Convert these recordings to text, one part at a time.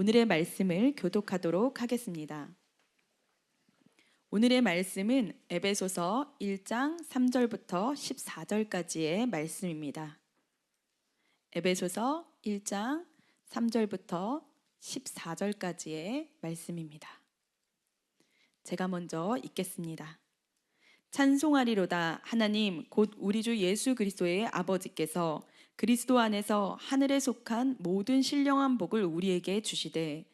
오늘의 말씀을 교독하도록 하겠습니다. 오늘의 말씀은 에베소서 1장 3절부터 14절까지의 말씀입니다. 에베소서 1장 3절부터 14절까지의 말씀입니다. 제가 먼저 읽겠습니다. 찬송하리로다. 하나님 곧 우리 주 예수 그리스도의 아버지께서 그리스도 안에서 하늘에 속한 모든 신령한 복을 우리에게 주시되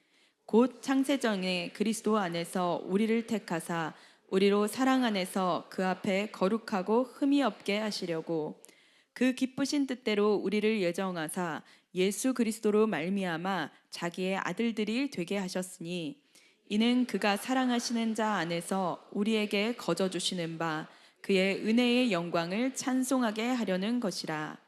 곧 창세전에 그리스도 안에서 우리를 택하사 우리로 사랑 안에서 그 앞에 거룩하고 흠이 없게 하시려고 그 기쁘신 뜻대로 우리를 예정하사 예수 그리스도로 말미암아 자기의 아들들이 되게 하셨으니 이는 그가 사랑하시는 자 안에서 우리에게 거저 주시는 바 그의 은혜의 영광을 찬송하게 하려는 것이라.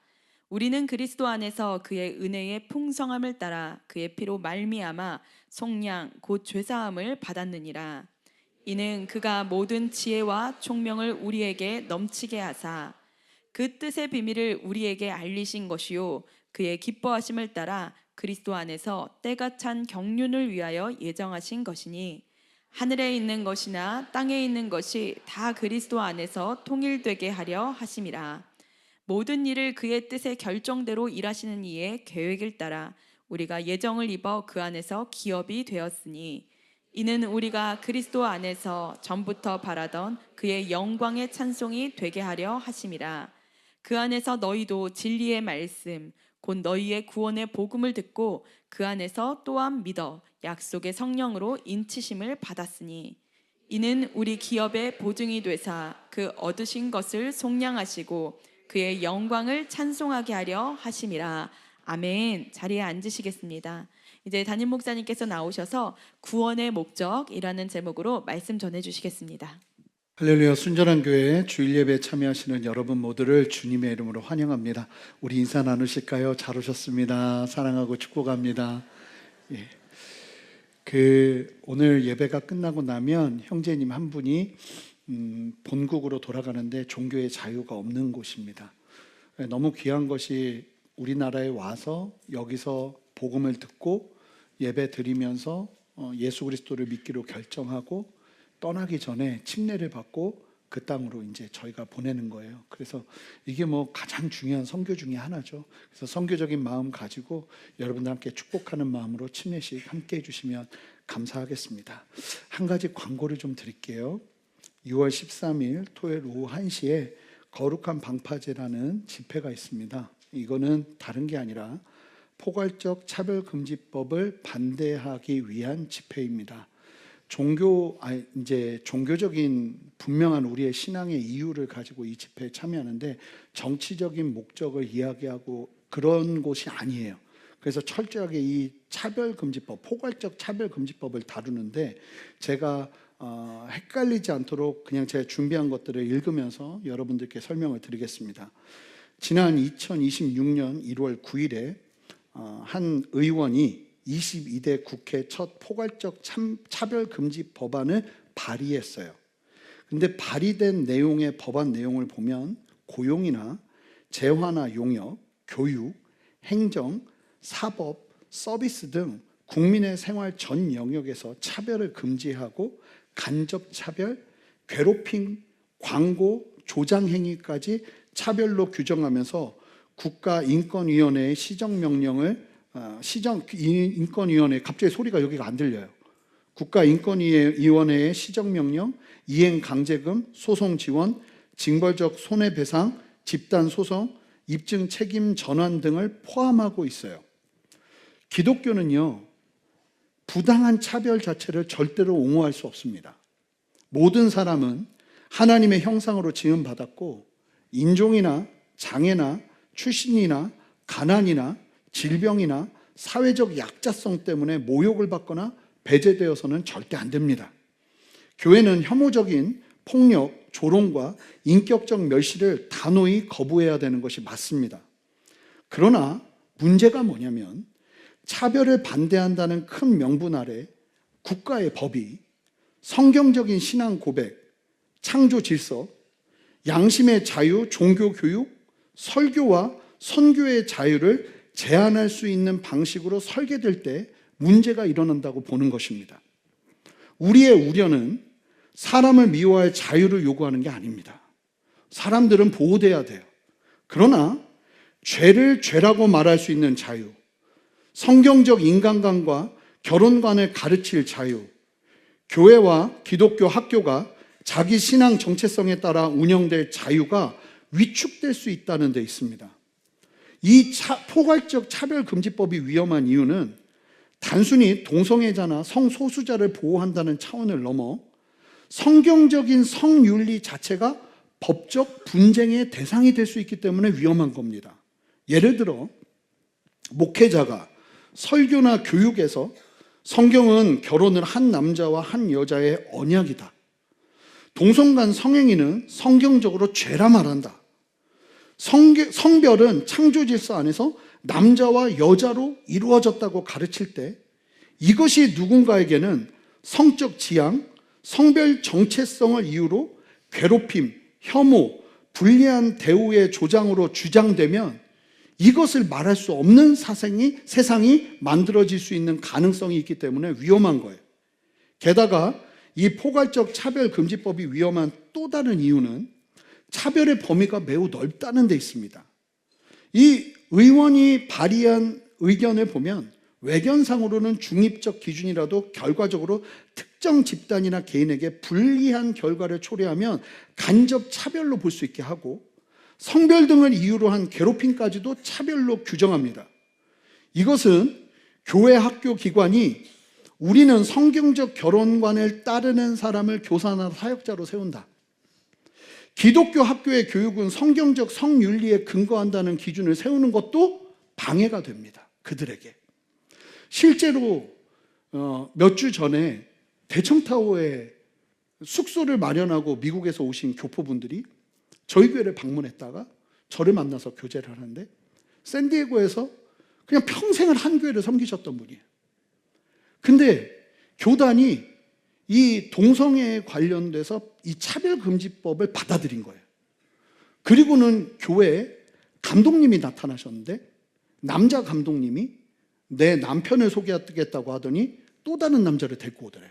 우리는 그리스도 안에서 그의 은혜의 풍성함을 따라 그의 피로 말미암아 속량 곧 죄사함을 받았느니라. 이는 그가 모든 지혜와 총명을 우리에게 넘치게 하사 그 뜻의 비밀을 우리에게 알리신 것이요 그의 기뻐하심을 따라 그리스도 안에서 때가 찬 경륜을 위하여 예정하신 것이니 하늘에 있는 것이나 땅에 있는 것이 다 그리스도 안에서 통일되게 하려 하심이라. 모든 일을 그의 뜻의 결정대로 일하시는 이의 계획을 따라 우리가 예정을 입어 그 안에서 기업이 되었으니 이는 우리가 그리스도 안에서 전부터 바라던 그의 영광의 찬송이 되게 하려 하심이라. 그 안에서 너희도 진리의 말씀 곧 너희의 구원의 복음을 듣고 그 안에서 또한 믿어 약속의 성령으로 인치심을 받았으니 이는 우리 기업의 보증이 되사 그 얻으신 것을 속량하시고 그의 영광을 찬송하게 하려 하심이라. 아멘. 자리에 앉으시겠습니다. 이제 담임 목사님께서 나오셔서 구원의 목적이라는 제목으로 말씀 전해주시겠습니다. 할렐루야. 순전한 교회 주일 예배에 참여하시는 여러분 모두를 주님의 이름으로 환영합니다. 우리 인사 나누실까요? 잘 오셨습니다. 사랑하고 축복합니다. 오늘 예배가 끝나고 나면 형제님 한 분이 본국으로 돌아가는데 종교의 자유가 없는 곳입니다. 너무 귀한 것이 우리나라에 와서 여기서 복음을 듣고 예배 드리면서 예수 그리스도를 믿기로 결정하고 떠나기 전에 침례를 받고 그 땅으로 이제 저희가 보내는 거예요. 그래서 이게 가장 중요한 선교 중에 하나죠. 그래서 선교적인 마음 가지고 여러분들 함께 축복하는 마음으로 침례식 함께 해주시면 감사하겠습니다. 한 가지 광고를 좀 드릴게요. 6월 13일 토요일 오후 1시에 거룩한 방파제라는 집회가 있습니다. 이거는 다른 게 아니라 포괄적 차별금지법을 반대하기 위한 집회입니다. 종교적인 분명한 우리의 신앙의 이유를 가지고 이 집회에 참여하는데 정치적인 목적을 이야기하고 그런 곳이 아니에요. 그래서 철저하게 이 차별금지법, 포괄적 차별금지법을 다루는데 제가 헷갈리지 않도록 그냥 제가 준비한 것들을 읽으면서 여러분들께 설명을 드리겠습니다. 지난 2026년 1월 9일에 한 의원이 22대 국회 첫 포괄적 차별금지 법안을 발의했어요. 근데 발의된 내용의 법안 내용을 보면 고용이나 재화나 용역, 교육, 행정, 사법, 서비스 등 국민의 생활 전 영역에서 차별을 금지하고 간접차별, 괴롭힘, 광고, 조장 행위까지 차별로 규정하면서 국가인권위원회의 인권위원회, 갑자기 소리가 여기가 안 들려요. 국가인권위원회의 시정명령, 이행강제금, 소송지원, 징벌적 손해배상, 집단소송, 입증 책임 전환 등을 포함하고 있어요. 기독교는요, 부당한 차별 자체를 절대로 옹호할 수 없습니다. 모든 사람은 하나님의 형상으로 지음받았고 인종이나 장애나 출신이나 가난이나 질병이나 사회적 약자성 때문에 모욕을 받거나 배제되어서는 절대 안 됩니다. 교회는 혐오적인 폭력, 조롱과 인격적 멸시를 단호히 거부해야 되는 것이 맞습니다. 그러나 문제가 뭐냐면 차별을 반대한다는 큰 명분 아래 국가의 법이 성경적인 신앙 고백, 창조 질서, 양심의 자유, 종교 교육, 설교와 선교의 자유를 제한할 수 있는 방식으로 설계될 때 문제가 일어난다고 보는 것입니다. 우리의 우려는 사람을 미워할 자유를 요구하는 게 아닙니다. 사람들은 보호돼야 돼요. 그러나 죄를 죄라고 말할 수 있는 자유, 성경적 인간관과 결혼관을 가르칠 자유, 교회와 기독교 학교가 자기 신앙 정체성에 따라 운영될 자유가 위축될 수 있다는 데 있습니다. 이 포괄적 차별금지법이 위험한 이유는 단순히 동성애자나 성소수자를 보호한다는 차원을 넘어 성경적인 성윤리 자체가 법적 분쟁의 대상이 될 수 있기 때문에 위험한 겁니다. 예를 들어 목회자가 설교나 교육에서 성경은 결혼을 한 남자와 한 여자의 언약이다, 동성간 성행위는 성경적으로 죄라 말한다, 성별은 창조 질서 안에서 남자와 여자로 이루어졌다고 가르칠 때 이것이 누군가에게는 성적 지향, 성별 정체성을 이유로 괴롭힘, 혐오, 불리한 대우의 조장으로 주장되면 이것을 말할 수 없는 세상이 만들어질 수 있는 가능성이 있기 때문에 위험한 거예요. 게다가 이 포괄적 차별금지법이 위험한 또 다른 이유는 차별의 범위가 매우 넓다는 데 있습니다. 이 의원이 발의한 의견을 보면 외견상으로는 중립적 기준이라도 결과적으로 특정 집단이나 개인에게 불리한 결과를 초래하면 간접 차별로 볼 수 있게 하고 성별 등을 이유로 한 괴롭힘까지도 차별로 규정합니다. 이것은 교회 학교 기관이 우리는 성경적 결혼관을 따르는 사람을 교사나 사역자로 세운다, 기독교 학교의 교육은 성경적 성윤리에 근거한다는 기준을 세우는 것도 방해가 됩니다. 그들에게. 실제로 몇 주 전에 대청타워에 숙소를 마련하고 미국에서 오신 교포분들이 저희 교회를 방문했다가 저를 만나서 교제를 하는데 샌디에고에서 그냥 평생을 한 교회를 섬기셨던 분이에요. 근데 교단이 이 동성애에 관련돼서 이 차별금지법을 받아들인 거예요. 그리고는 교회에 감독님이 나타나셨는데 남자 감독님이 내 남편을 소개하겠다고 하더니 또 다른 남자를 데리고 오더래요.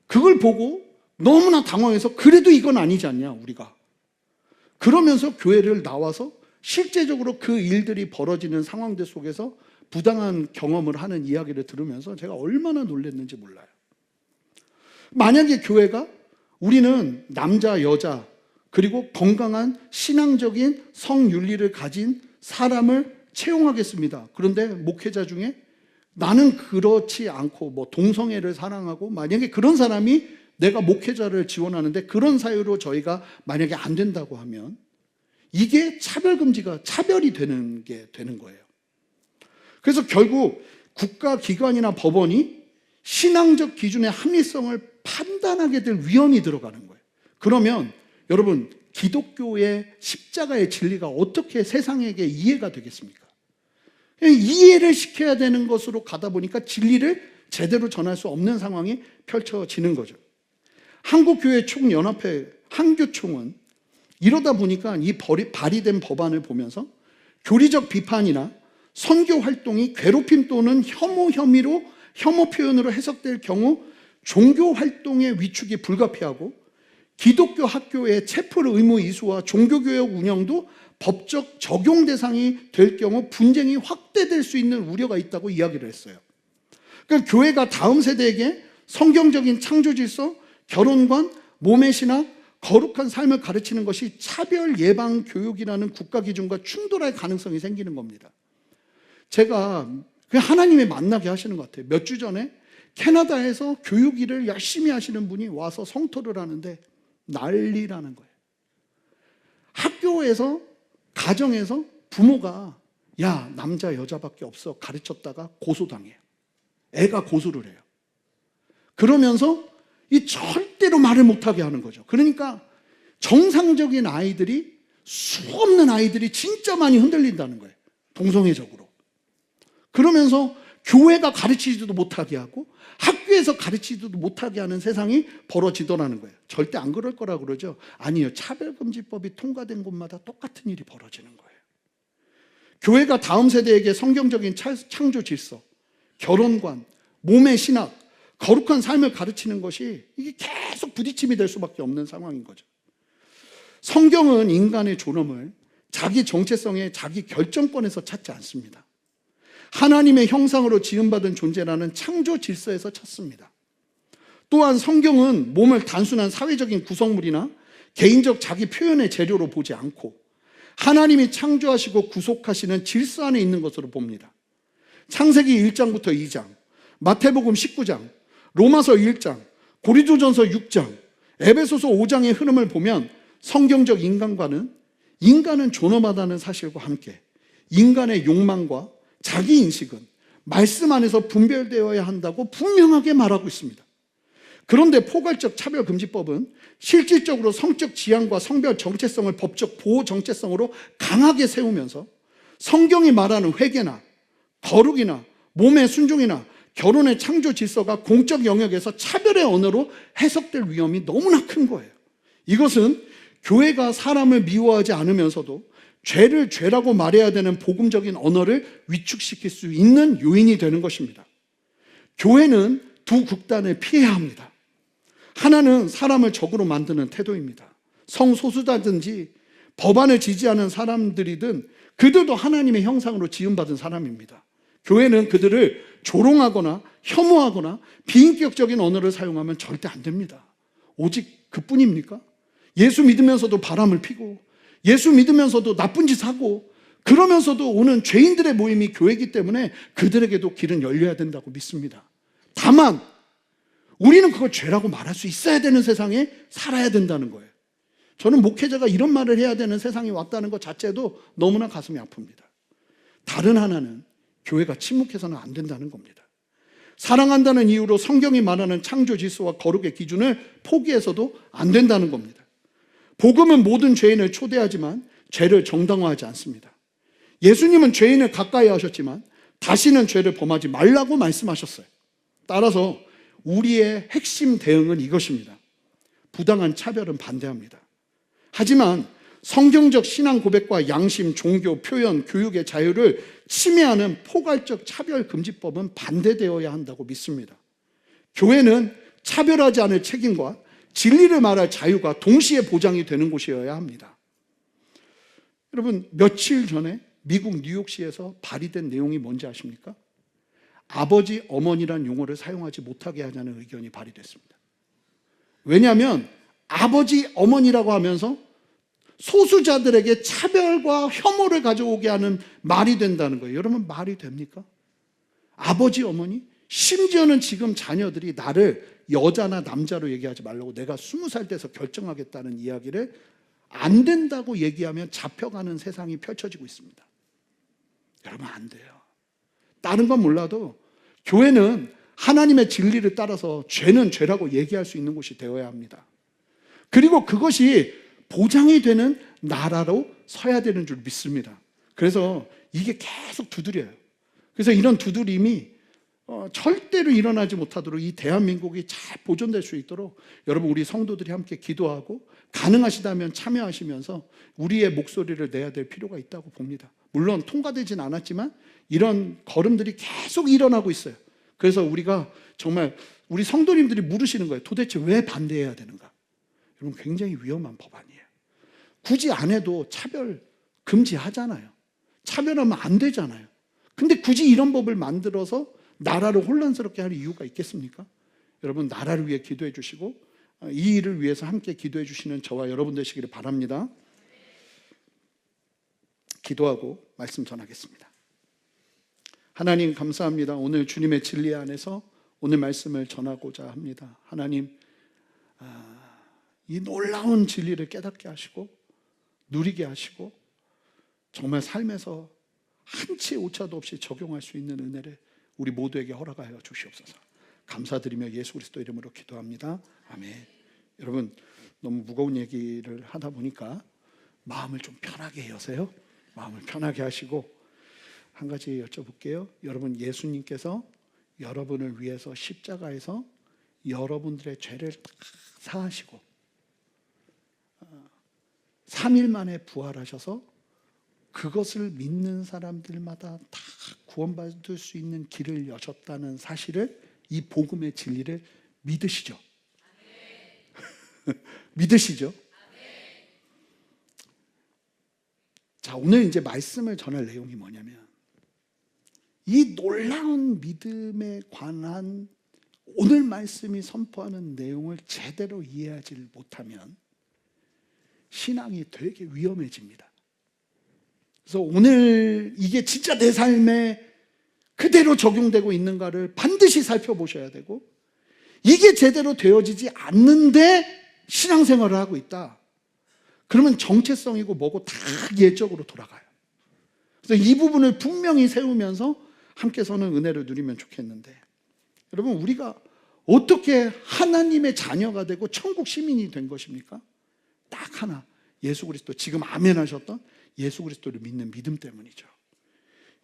그걸 보고 너무나 당황해서 그래도 이건 아니지 않냐 우리가. 그러면서 교회를 나와서 실제적으로 그 일들이 벌어지는 상황들 속에서 부당한 경험을 하는 이야기를 들으면서 제가 얼마나 놀랐는지 몰라요. 만약에 교회가 우리는 남자, 여자 그리고 건강한 신앙적인 성윤리를 가진 사람을 채용하겠습니다. 그런데 목회자 중에 나는 그렇지 않고 동성애를 사랑하고 만약에 그런 사람이 내가 목회자를 지원하는데 그런 사유로 저희가 만약에 안 된다고 하면 이게 차별금지가 차별이 되는 게 되는 거예요. 그래서 결국 국가기관이나 법원이 신앙적 기준의 합리성을 판단하게 될 위험이 들어가는 거예요. 그러면 여러분 기독교의 십자가의 진리가 어떻게 세상에게 이해가 되겠습니까? 이해를 시켜야 되는 것으로 가다 보니까 진리를 제대로 전할 수 없는 상황이 펼쳐지는 거죠. 한국교회 총연합회 한교총은 이러다 보니까 이 발의된 법안을 보면서 교리적 비판이나 선교 활동이 괴롭힘 또는 혐오 표현으로 해석될 경우 종교 활동의 위축이 불가피하고 기독교 학교의 체플 의무 이수와 종교교육 운영도 법적 적용 대상이 될 경우 분쟁이 확대될 수 있는 우려가 있다고 이야기를 했어요. 그러니까 교회가 다음 세대에게 성경적인 창조 질서, 결혼관, 몸의 신학, 거룩한 삶을 가르치는 것이 차별 예방 교육이라는 국가 기준과 충돌할 가능성이 생기는 겁니다. 제가 하나님이 만나게 하시는 것 같아요. 몇 주 전에 캐나다에서 교육 일을 열심히 하시는 분이 와서 성토를 하는데 난리라는 거예요. 학교에서 가정에서 부모가 야 남자 여자밖에 없어 가르쳤다가 고소당해요. 애가 고소를 해요. 그러면서 이 절대로 말을 못하게 하는 거죠. 그러니까 정상적인 아이들이 수없는 아이들이 진짜 많이 흔들린다는 거예요. 동성애적으로. 그러면서 교회가 가르치지도 못하게 하고 학교에서 가르치지도 못하게 하는 세상이 벌어지더라는 거예요. 절대 안 그럴 거라 그러죠. 아니요. 차별금지법이 통과된 곳마다 똑같은 일이 벌어지는 거예요. 교회가 다음 세대에게 성경적인 창조 질서, 결혼관, 몸의 신학, 거룩한 삶을 가르치는 것이 이게 계속 부딪힘이 될 수밖에 없는 상황인 거죠. 성경은 인간의 존엄을 자기 정체성의 자기 결정권에서 찾지 않습니다. 하나님의 형상으로 지음받은 존재라는 창조 질서에서 찾습니다. 또한 성경은 몸을 단순한 사회적인 구성물이나 개인적 자기 표현의 재료로 보지 않고 하나님이 창조하시고 구속하시는 질서 안에 있는 것으로 봅니다. 창세기 1장부터 2장, 마태복음 19장, 로마서 1장, 고린도전서 6장, 에베소서 5장의 흐름을 보면 성경적 인간과는 인간은 존엄하다는 사실과 함께 인간의 욕망과 자기 인식은 말씀 안에서 분별되어야 한다고 분명하게 말하고 있습니다. 그런데 포괄적 차별금지법은 실질적으로 성적 지향과 성별 정체성을 법적 보호 정체성으로 강하게 세우면서 성경이 말하는 회개나 거룩이나 몸의 순종이나 결혼의 창조 질서가 공적 영역에서 차별의 언어로 해석될 위험이 너무나 큰 거예요. 이것은 교회가 사람을 미워하지 않으면서도 죄를 죄라고 말해야 되는 복음적인 언어를 위축시킬 수 있는 요인이 되는 것입니다. 교회는 두 극단을 피해야 합니다. 하나는 사람을 적으로 만드는 태도입니다. 성소수자든지 법안을 지지하는 사람들이든 그들도 하나님의 형상으로 지음받은 사람입니다. 교회는 그들을 조롱하거나 혐오하거나 비인격적인 언어를 사용하면 절대 안 됩니다. 오직 그뿐입니까? 예수 믿으면서도 바람을 피고 예수 믿으면서도 나쁜 짓 하고 그러면서도 오는 죄인들의 모임이 교회이기 때문에 그들에게도 길은 열려야 된다고 믿습니다. 다만 우리는 그걸 죄라고 말할 수 있어야 되는 세상에 살아야 된다는 거예요. 저는 목회자가 이런 말을 해야 되는 세상이 왔다는 것 자체도 너무나 가슴이 아픕니다. 다른 하나는 교회가 침묵해서는 안 된다는 겁니다. 사랑한다는 이유로 성경이 말하는 창조 질서와 거룩의 기준을 포기해서도 안 된다는 겁니다. 복음은 모든 죄인을 초대하지만 죄를 정당화하지 않습니다. 예수님은 죄인을 가까이 하셨지만 다시는 죄를 범하지 말라고 말씀하셨어요. 따라서 우리의 핵심 대응은 이것입니다. 부당한 차별은 반대합니다. 하지만 성경적 신앙 고백과 양심, 종교, 표현, 교육의 자유를 침해하는 포괄적 차별금지법은 반대되어야 한다고 믿습니다. 교회는 차별하지 않을 책임과 진리를 말할 자유가 동시에 보장이 되는 곳이어야 합니다. 여러분, 며칠 전에 미국 뉴욕시에서 발의된 내용이 뭔지 아십니까? 아버지, 어머니란 용어를 사용하지 못하게 하자는 의견이 발의됐습니다. 왜냐하면 아버지, 어머니라고 하면서 소수자들에게 차별과 혐오를 가져오게 하는 말이 된다는 거예요. 여러분, 말이 됩니까? 아버지, 어머니? 심지어는 지금 자녀들이 나를 여자나 남자로 얘기하지 말라고 내가 20살 돼서 결정하겠다는 이야기를 안 된다고 얘기하면 잡혀가는 세상이 펼쳐지고 있습니다. 여러분, 안 돼요. 다른 건 몰라도 교회는 하나님의 진리를 따라서 죄는 죄라고 얘기할 수 있는 곳이 되어야 합니다. 그리고 그것이 보장이 되는 나라로 서야 되는 줄 믿습니다. 그래서 이게 계속 두드려요. 그래서 이런 두드림이 절대로 일어나지 못하도록 이 대한민국이 잘 보존될 수 있도록 여러분, 우리 성도들이 함께 기도하고 가능하시다면 참여하시면서 우리의 목소리를 내야 될 필요가 있다고 봅니다. 물론 통과되진 않았지만 이런 걸음들이 계속 일어나고 있어요. 그래서 우리가 정말 우리 성도님들이 물으시는 거예요. 도대체 왜 반대해야 되는가? 여러분, 굉장히 위험한 법안이에요. 굳이 안 해도 차별 금지하잖아요. 차별하면 안 되잖아요. 근데 굳이 이런 법을 만들어서 나라를 혼란스럽게 할 이유가 있겠습니까? 여러분, 나라를 위해 기도해 주시고 이 일을 위해서 함께 기도해 주시는 저와 여러분 되시기를 바랍니다. 기도하고 말씀 전하겠습니다. 하나님, 감사합니다. 오늘 주님의 진리 안에서 오늘 말씀을 전하고자 합니다. 하나님, 이 놀라운 진리를 깨닫게 하시고 누리게 하시고 정말 삶에서 한치의 오차도 없이 적용할 수 있는 은혜를 우리 모두에게 허락하여 주시옵소서. 감사드리며 예수 그리스도 이름으로 기도합니다. 아멘. 여러분, 너무 무거운 얘기를 하다 보니까 마음을 좀 편하게 여세요. 마음을 편하게 하시고 한 가지 여쭤볼게요. 여러분, 예수님께서 여러분을 위해서 십자가에서 여러분들의 죄를 다 사하시고 3일 만에 부활하셔서 그것을 믿는 사람들마다 다 구원받을 수 있는 길을 여셨다는 사실을, 이 복음의 진리를 믿으시죠? 믿으시죠? 자, 오늘 이제 말씀을 전할 내용이 뭐냐면, 이 놀라운 믿음에 관한 오늘 말씀이 선포하는 내용을 제대로 이해하지 못하면 신앙이 되게 위험해집니다. 그래서 오늘 이게 진짜 내 삶에 그대로 적용되고 있는가를 반드시 살펴보셔야 되고, 이게 제대로 되어지지 않는데 신앙생활을 하고 있다, 그러면 정체성이고 뭐고 다 예적으로 돌아가요. 그래서 이 부분을 분명히 세우면서 함께 서는 은혜를 누리면 좋겠는데, 여러분, 우리가 어떻게 하나님의 자녀가 되고 천국 시민이 된 것입니까? 딱 하나, 예수 그리스도, 지금 아멘 하셨던 예수 그리스도를 믿는 믿음 때문이죠.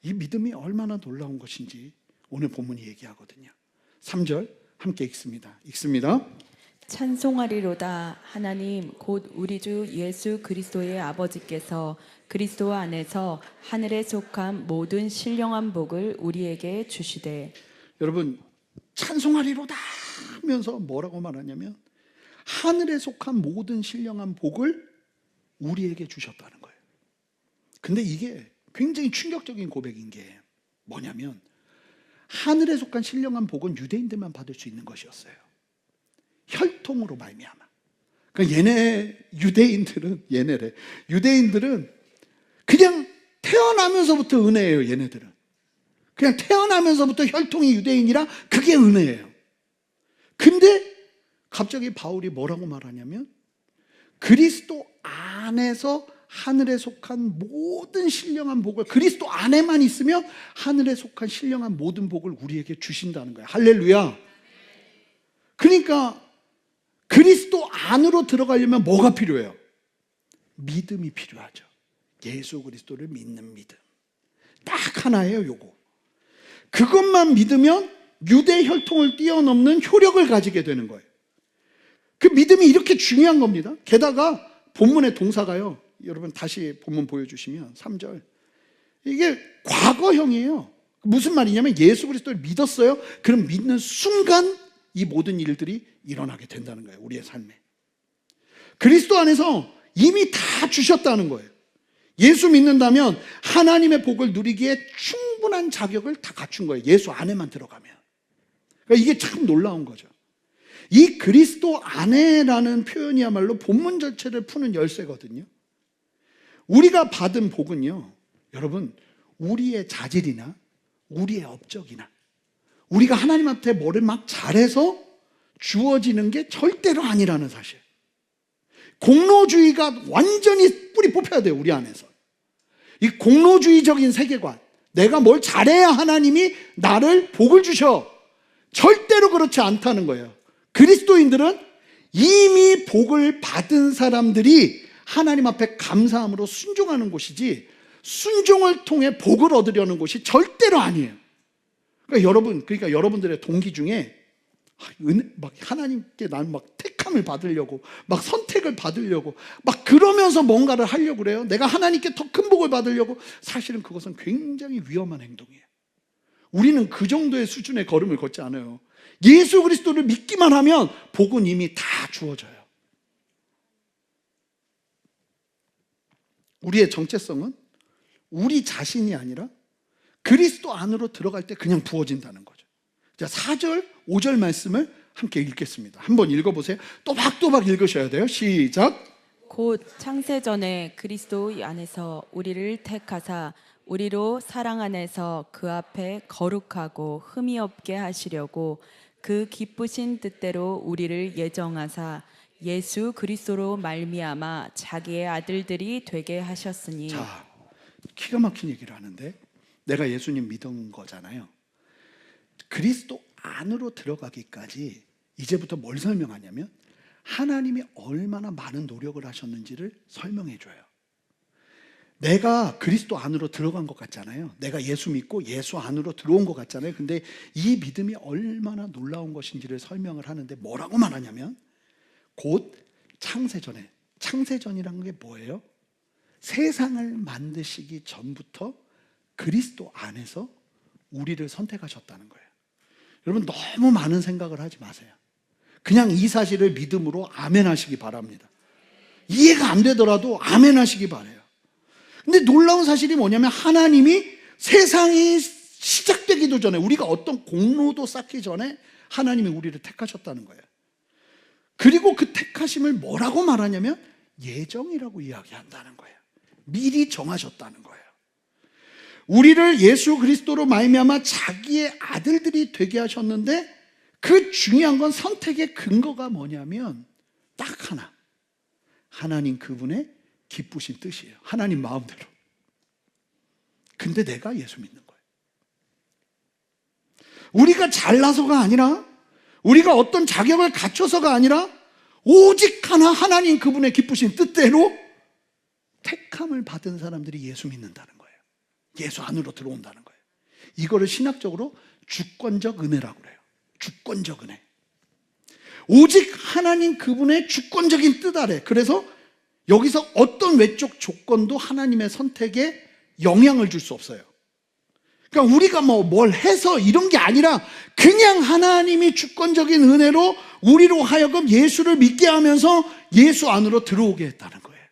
이 믿음이 얼마나 놀라운 것인지 오늘 본문이 얘기하거든요. 3절 함께 읽습니다. 찬송하리로다. 하나님 곧 우리 주 예수 그리스도의 아버지께서 그리스도 안에서 하늘에 속한 모든 신령한 복을 우리에게 주시되. 여러분, 찬송하리로다 하면서 뭐라고 말하냐면 하늘에 속한 모든 신령한 복을 우리에게 주셨다는 거예요. 근데 이게 굉장히 충격적인 고백인 게 뭐냐면, 하늘에 속한 신령한 복은 유대인들만 받을 수 있는 것이었어요. 혈통으로 말미암아. 그러니까 유대인들은 그냥 태어나면서부터 은혜예요. 얘네들은 그냥 태어나면서부터 혈통이 유대인이라 그게 은혜예요. 근데 갑자기 바울이 뭐라고 말하냐면, 그리스도 안에서 하늘에 속한 모든 신령한 복을, 그리스도 안에만 있으면 하늘에 속한 신령한 모든 복을 우리에게 주신다는 거예요. 할렐루야. 그러니까 그리스도 안으로 들어가려면 뭐가 필요해요? 믿음이 필요하죠. 예수 그리스도를 믿는 믿음. 딱 하나예요, 요거. 그것만 믿으면 유대 혈통을 뛰어넘는 효력을 가지게 되는 거예요. 그 믿음이 이렇게 중요한 겁니다. 게다가 본문의 동사가요, 여러분 다시 본문 보여주시면 3절, 이게 과거형이에요. 무슨 말이냐면 예수 그리스도를 믿었어요. 그럼 믿는 순간 이 모든 일들이 일어나게 된다는 거예요. 우리의 삶에 그리스도 안에서 이미 다 주셨다는 거예요. 예수 믿는다면 하나님의 복을 누리기에 충분한 자격을 다 갖춘 거예요. 예수 안에만 들어가면. 그러니까 이게 참 놀라운 거죠. 이 그리스도 안에라는 표현이야말로 본문 전체를 푸는 열쇠거든요. 우리가 받은 복은요, 여러분, 우리의 자질이나 우리의 업적이나 우리가 하나님 앞에 뭐를 막 잘해서 주어지는 게 절대로 아니라는 사실. 공로주의가 완전히 뿌리 뽑혀야 돼요, 우리 안에서. 이 공로주의적인 세계관, 내가 뭘 잘해야 하나님이 나를 복을 주셔, 절대로 그렇지 않다는 거예요. 그리스도인들은 이미 복을 받은 사람들이 하나님 앞에 감사함으로 순종하는 곳이지, 순종을 통해 복을 얻으려는 곳이 절대로 아니에요. 그러니까 여러분들의 동기 중에 막 하나님께 난 막 택함을 받으려고, 막 선택을 받으려고, 막 그러면서 뭔가를 하려고 그래요. 내가 하나님께 더 큰 복을 받으려고. 사실은 그것은 굉장히 위험한 행동이에요. 우리는 그 정도의 수준의 걸음을 걷지 않아요. 예수 그리스도를 믿기만 하면 복은 이미 다 주어져요. 우리의 정체성은 우리 자신이 아니라 그리스도 안으로 들어갈 때 그냥 부어진다는 거죠. 자, 4절, 5절 말씀을 함께 읽겠습니다. 한번 읽어보세요. 또박또박 읽으셔야 돼요. 시작. 곧 창세전에 그리스도 안에서 우리를 택하사 우리로 사랑 안에서 그 앞에 거룩하고 흠이 없게 하시려고 그 기쁘신 뜻대로 우리를 예정하사 예수 그리스도로 말미암아 자기의 아들들이 되게 하셨으니. 자, 기가 막힌 얘기를 하는데, 내가 예수님 믿은 거잖아요. 그리스도 안으로 들어가기까지 이제부터 뭘 설명하냐면 하나님이 얼마나 많은 노력을 하셨는지를 설명해 줘요. 내가 그리스도 안으로 들어간 것 같잖아요. 내가 예수 믿고 예수 안으로 들어온 것 같잖아요. 근데 이 믿음이 얼마나 놀라운 것인지를 설명을 하는데 뭐라고 말하냐면, 곧 창세전에, 창세전이란 게 뭐예요? 세상을 만드시기 전부터 그리스도 안에서 우리를 선택하셨다는 거예요. 여러분 너무 많은 생각을 하지 마세요. 그냥 이 사실을 믿음으로 아멘 하시기 바랍니다. 이해가 안 되더라도 아멘 하시기 바라요. 근데 놀라운 사실이 뭐냐면 하나님이 세상이 시작되기도 전에, 우리가 어떤 공로도 쌓기 전에 하나님이 우리를 택하셨다는 거예요. 그리고 그 택하심을 뭐라고 말하냐면 예정이라고 이야기한다는 거예요. 미리 정하셨다는 거예요. 우리를 예수 그리스도로 말미암아 자기의 아들들이 되게 하셨는데, 그 중요한 건 선택의 근거가 뭐냐면 딱 하나, 하나님 그분의 기쁘신 뜻이에요. 하나님 마음대로. 근데 내가 예수 믿는 거예요. 우리가 잘나서가 아니라, 우리가 어떤 자격을 갖춰서가 아니라, 오직 하나 하나님 그분의 기쁘신 뜻대로 택함을 받은 사람들이 예수 믿는다는 거예요. 예수 안으로 들어온다는 거예요. 이거를 신학적으로 주권적 은혜라고 그래요. 주권적 은혜. 오직 하나님 그분의 주권적인 뜻 아래. 그래서 여기서 어떤 외적 조건도 하나님의 선택에 영향을 줄 수 없어요. 그러니까 우리가 뭘 해서 이런 게 아니라 그냥 하나님이 주권적인 은혜로 우리로 하여금 예수를 믿게 하면서 예수 안으로 들어오게 했다는 거예요.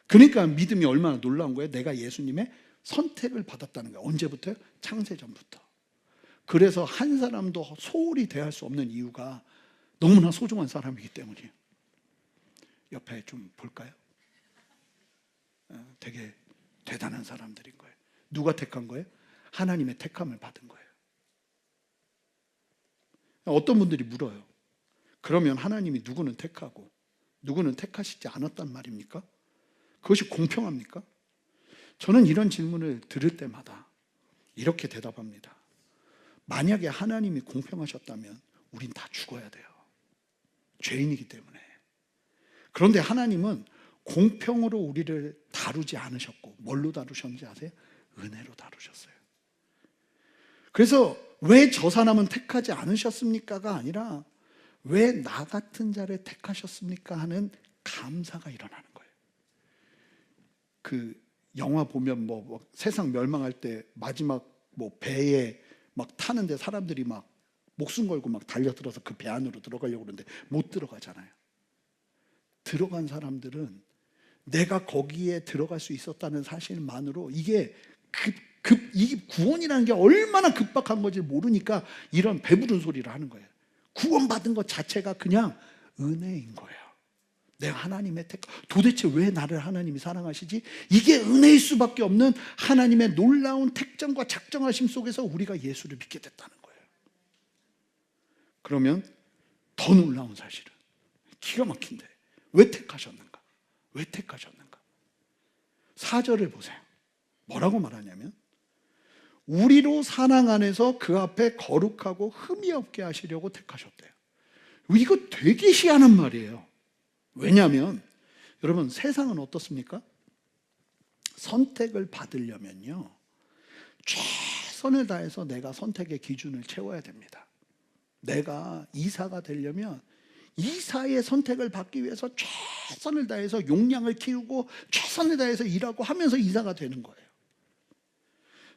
그러니까 믿음이 얼마나 놀라운 거예요. 내가 예수님의 선택을 받았다는 거예요. 언제부터요? 창세전부터. 그래서 한 사람도 소홀히 대할 수 없는 이유가 너무나 소중한 사람이기 때문이에요. 옆에 좀 볼까요? 되게 대단한 사람들인 거예요. 누가 택한 거예요? 하나님의 택함을 받은 거예요. 어떤 분들이 물어요. 그러면 하나님이 누구는 택하고 누구는 택하시지 않았단 말입니까? 그것이 공평합니까? 저는 이런 질문을 들을 때마다 이렇게 대답합니다. 만약에 하나님이 공평하셨다면 우린 다 죽어야 돼요. 죄인이기 때문에. 그런데 하나님은 공평으로 우리를 다루지 않으셨고, 뭘로 다루셨는지 아세요? 은혜로 다루셨어요. 그래서 왜 저 사람은 택하지 않으셨습니까가 아니라 왜 나 같은 자를 택하셨습니까 하는 감사가 일어나는 거예요. 그 영화 보면 세상 멸망할 때 마지막 배에 막 타는데 사람들이 막 목숨 걸고 막 달려들어서 그 배 안으로 들어가려고 그러는데 못 들어가잖아요. 들어간 사람들은 내가 거기에 들어갈 수 있었다는 사실만으로 이게 이게 구원이라는 게 얼마나 급박한 건지 모르니까 이런 배부른 소리를 하는 거예요. 구원받은 것 자체가 그냥 은혜인 거예요. 내가 하나님의 도대체 왜 나를 하나님이 사랑하시지? 이게 은혜일 수밖에 없는 하나님의 놀라운 택정과 작정하심 속에서 우리가 예수를 믿게 됐다는 거예요. 그러면 더 놀라운 사실은 기가 막힌데 왜 택하셨는가? 왜 택하셨는가? 4절을 보세요. 뭐라고 말하냐면 우리로 사랑 안에서 그 앞에 거룩하고 흠이 없게 하시려고 택하셨대요. 이거 되게 희한한 말이에요. 왜냐하면 여러분 세상은 어떻습니까? 선택을 받으려면요 최선을 다해서 내가 선택의 기준을 채워야 됩니다. 내가 이사가 되려면 이사의 선택을 받기 위해서 최선을 다해서 용량을 키우고 최선을 다해서 일하고 하면서 이사가 되는 거예요.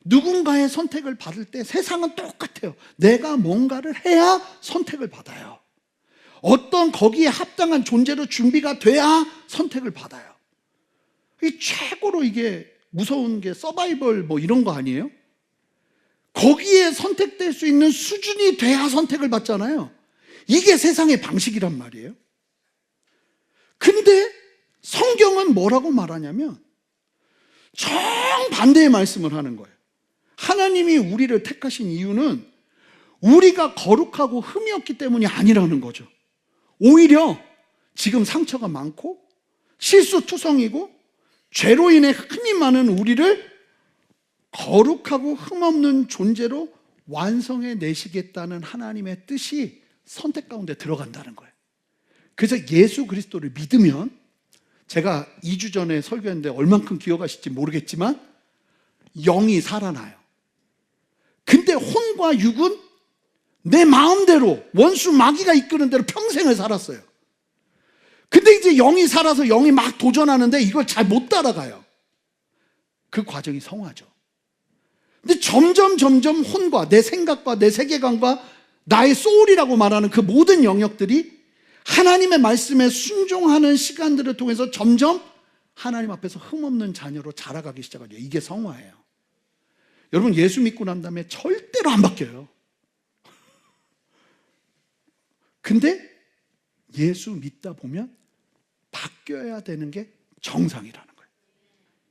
누군가의 선택을 받을 때 세상은 똑같아요. 내가 뭔가를 해야 선택을 받아요. 어떤 거기에 합당한 존재로 준비가 돼야 선택을 받아요. 이 최고로 이게 무서운 게 서바이벌 이런 거 아니에요? 거기에 선택될 수 있는 수준이 돼야 선택을 받잖아요. 이게 세상의 방식이란 말이에요. 근데 성경은 뭐라고 말하냐면 정반대의 말씀을 하는 거예요. 하나님이 우리를 택하신 이유는 우리가 거룩하고 흠이 없기 때문이 아니라는 거죠. 오히려 지금 상처가 많고 실수투성이고 죄로 인해 흠이 많은 우리를 거룩하고 흠없는 존재로 완성해 내시겠다는 하나님의 뜻이 선택 가운데 들어간다는 거예요. 그래서 예수 그리스도를 믿으면, 제가 2주 전에 설교했는데 얼만큼 기억하실지 모르겠지만 영이 살아나요. 근데 혼과 육은 내 마음대로 원수 마귀가 이끄는 대로 평생을 살았어요. 근데 이제 영이 살아서 영이 막 도전하는데 이걸 잘 못 따라가요. 그 과정이 성화죠. 근데 점점 혼과 내 생각과 내 세계관과 나의 소울이라고 말하는 그 모든 영역들이 하나님의 말씀에 순종하는 시간들을 통해서 점점 하나님 앞에서 흠없는 자녀로 자라가기 시작하죠. 이게 성화예요. 여러분, 예수 믿고 난 다음에 절대로 안 바뀌어요. 근데 예수 믿다 보면 바뀌어야 되는 게 정상이라는 거예요.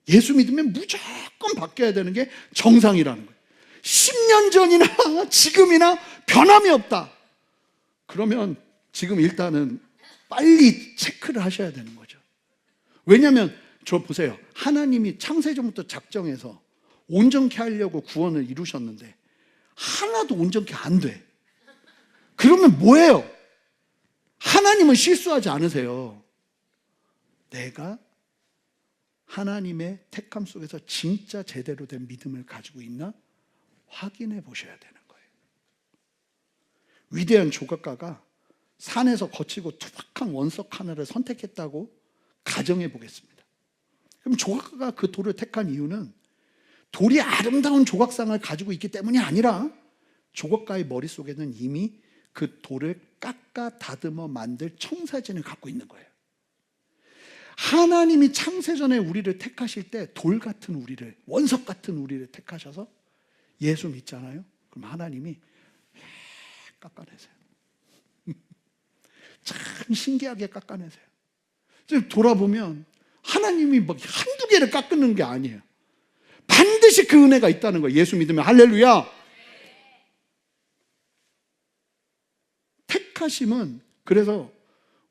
예수 믿으면 무조건 바뀌어야 되는 게 정상이라는 거예요. 10년 전이나 지금이나 변함이 없다. 그러면 지금 일단은 빨리 체크를 하셔야 되는 거죠. 왜냐하면 저 보세요. 하나님이 창세전부터 작정해서 온전케 하려고 구원을 이루셨는데 하나도 온전케 안 돼. 그러면 뭐예요? 하나님은 실수하지 않으세요. 내가 하나님의 택함 속에서 진짜 제대로 된 믿음을 가지고 있나 확인해 보셔야 되는 거예요. 위대한 조각가가 산에서 거치고 투박한 원석 하나를 선택했다고 가정해 보겠습니다. 그럼 조각가가 그 돌을 택한 이유는 돌이 아름다운 조각상을 가지고 있기 때문이 아니라 조각가의 머릿속에는 이미 그 돌을 깎아 다듬어 만들 청사진을 갖고 있는 거예요. 하나님이 창세전에 우리를 택하실 때 돌 같은 우리를, 원석 같은 우리를 택하셔서 예수 믿잖아요. 그럼 하나님이 깎아내세요. 참 신기하게 깎아내세요. 돌아보면 하나님이 막 한두 개를 깎는 게 아니에요. 반드시 그 은혜가 있다는 거예요. 예수 믿으면. 할렐루야. 택하심은 그래서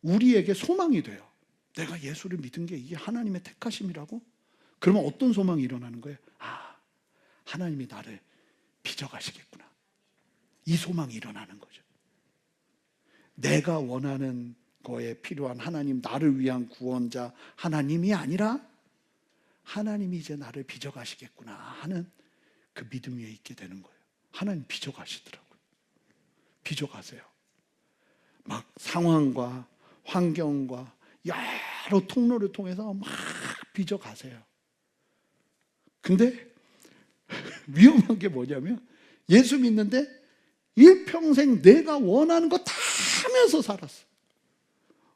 우리에게 소망이 돼요. 내가 예수를 믿은 게 이게 하나님의 택하심이라고? 그러면 어떤 소망이 일어나는 거예요? 아, 하나님이 나를 빚어가시겠구나. 이 소망이 일어나는 거죠. 내가 원하는 거에 필요한 하나님, 나를 위한 구원자 하나님이 아니라 하나님이 이제 나를 빚어가시겠구나 하는 그 믿음 위에 있게 되는 거예요. 하나님 빚어가시더라고요. 빚어가세요. 막 상황과 환경과 여러 통로를 통해서 막 빚어가세요. 근데 위험한 게 뭐냐면 예수 믿는데 일평생 내가 원하는 거 다 하면서 살았어.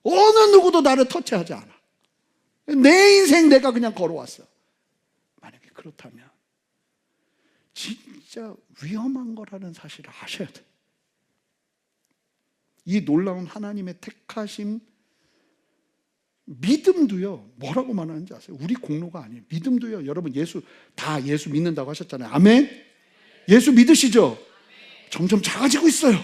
어느 누구도 나를 터치하지 않아. 내 인생 내가 그냥 걸어왔어. 만약에 그렇다면 진짜 위험한 거라는 사실을 아셔야 돼. 이 놀라운 하나님의 택하심, 믿음도요, 뭐라고 말하는지 아세요? 우리 공로가 아니에요. 믿음도요, 여러분 예수 믿는다고 하셨잖아요. 아멘? 예수 믿으시죠? 점점 작아지고 있어요.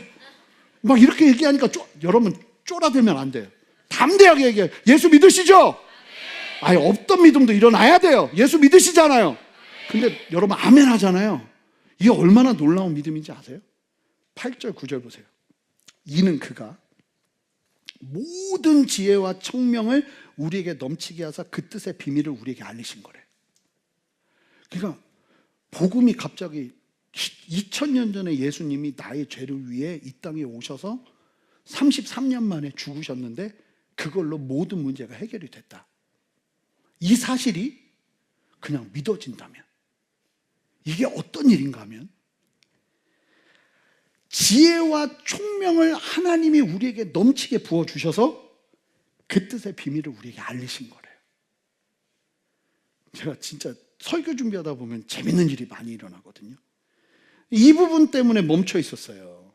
막 이렇게 얘기하니까 여러분 쫄아들면 안 돼요. 담대하게 얘기해요. 예수 믿으시죠? 아예 없던 믿음도 일어나야 돼요. 예수 믿으시잖아요. 근데 여러분 아멘 하잖아요. 이게 얼마나 놀라운 믿음인지 아세요? 8절 9절 보세요. 이는 그가 모든 지혜와 청명을 우리에게 넘치게 하사 그 뜻의 비밀을 우리에게 알리신 거래요. 그러니까 복음이 갑자기 2000년 전에 예수님이 나의 죄를 위해 이 땅에 오셔서 33년 만에 죽으셨는데 그걸로 모든 문제가 해결이 됐다. 이 사실이 그냥 믿어진다면 이게 어떤 일인가 하면 지혜와 총명을 하나님이 우리에게 넘치게 부어주셔서 그 뜻의 비밀을 우리에게 알리신 거래요. 제가 진짜 설교 준비하다 보면 재밌는 일이 많이 일어나거든요. 이 부분 때문에 멈춰 있었어요.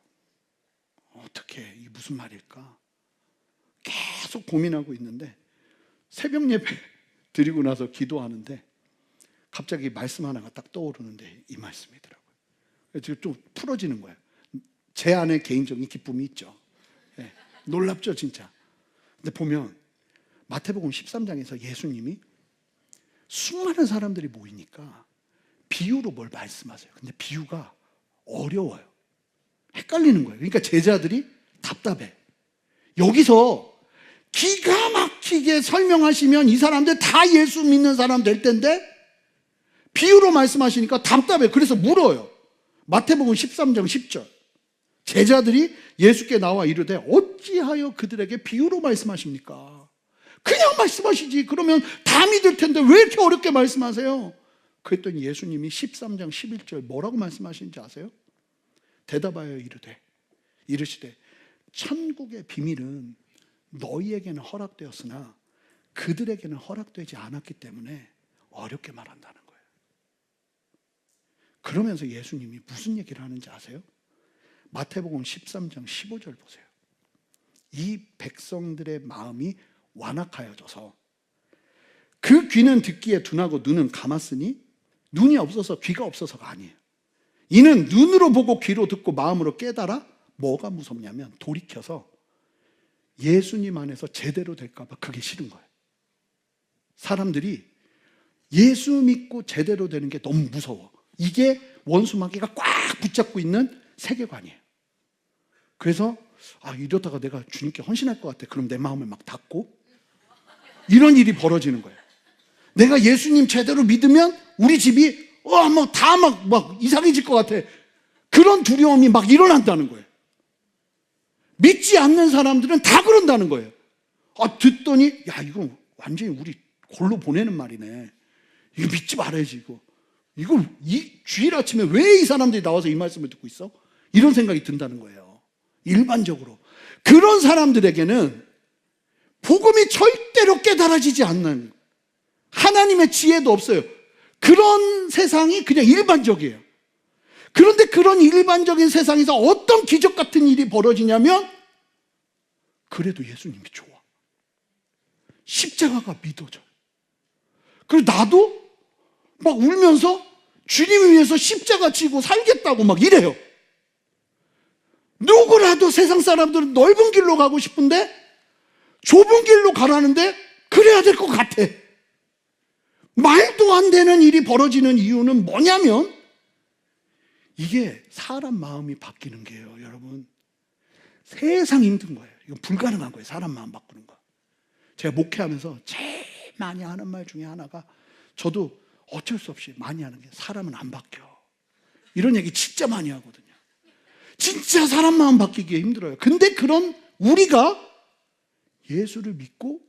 어떻게, 이게 무슨 말일까? 계속 고민하고 있는데 새벽 예배 드리고 나서 기도하는데 갑자기 말씀 하나가 딱 떠오르는데 이 말씀이더라고요. 지금 좀 풀어지는 거예요. 제 안에 개인적인 기쁨이 있죠. 네, 놀랍죠 진짜. 근데 보면 마태복음 13장에서 예수님이 수많은 사람들이 모이니까 비유로 뭘 말씀하세요. 근데 비유가 어려워요. 헷갈리는 거예요. 그러니까 제자들이 답답해. 여기서 기가 막히게 설명하시면 이 사람들 다 예수 믿는 사람 될 텐데 비유로 말씀하시니까 답답해. 그래서 물어요. 마태복음 13장 10절. 제자들이 예수께 나와 이르되 어찌하여 그들에게 비유로 말씀하십니까? 그냥 말씀하시지. 그러면 다 믿을 텐데 왜 이렇게 어렵게 말씀하세요? 그랬더니 예수님이 13장 11절 뭐라고 말씀하시는지 아세요? 대답하여 이르시되 천국의 비밀은 너희에게는 허락되었으나 그들에게는 허락되지 않았기 때문에 어렵게 말한다는 거예요. 그러면서 예수님이 무슨 얘기를 하는지 아세요? 마태복음 13장 15절 보세요. 이 백성들의 마음이 완악하여져서 그 귀는 듣기에 둔하고 눈은 감았으니 눈이 없어서 귀가 없어서가 아니에요. 이는 눈으로 보고 귀로 듣고 마음으로 깨달아 뭐가 무섭냐면 돌이켜서 예수님 안에서 제대로 될까 봐 그게 싫은 거예요. 사람들이 예수 믿고 제대로 되는 게 너무 무서워. 이게 원수마귀가 꽉 붙잡고 있는 세계관이에요. 그래서 이러다가 내가 주님께 헌신할 것 같아. 그럼 내 마음을 막 닫고 이런 일이 벌어지는 거예요. 내가 예수님 제대로 믿으면 우리 집이 다 이상해질 것 같아. 그런 두려움이 막 일어난다는 거예요. 믿지 않는 사람들은 다 그런다는 거예요. 듣더니 이거 완전히 우리 골로 보내는 말이네. 이거 믿지 말아야지. 이걸 주일 아침에 왜 이 사람들이 나와서 이 말씀을 듣고 있어? 이런 생각이 든다는 거예요. 일반적으로 그런 사람들에게는 복음이 절대로 깨달아지지 않는, 하나님의 지혜도 없어요. 그런 세상이 그냥 일반적이에요. 그런데 그런 일반적인 세상에서 어떤 기적 같은 일이 벌어지냐면 그래도 예수님이 좋아. 십자가가 믿어져요. 그리고 나도 막 울면서 주님을 위해서 십자가 지고 살겠다고 막 이래요. 누구라도 세상 사람들은 넓은 길로 가고 싶은데 좁은 길로 가라는데 그래야 될 것 같아. 말도 안 되는 일이 벌어지는 이유는 뭐냐면 이게 사람 마음이 바뀌는 게요, 여러분. 세상 힘든 거예요. 이건 불가능한 거예요, 사람 마음 바꾸는 거. 제가 목회하면서 제일 많이 하는 말 중에 하나가, 저도 어쩔 수 없이 많이 하는 게, 사람은 안 바뀌어. 이런 얘기 진짜 많이 하거든요. 진짜 사람 마음 바뀌기 힘들어요. 근데 그런 우리가 예수를 믿고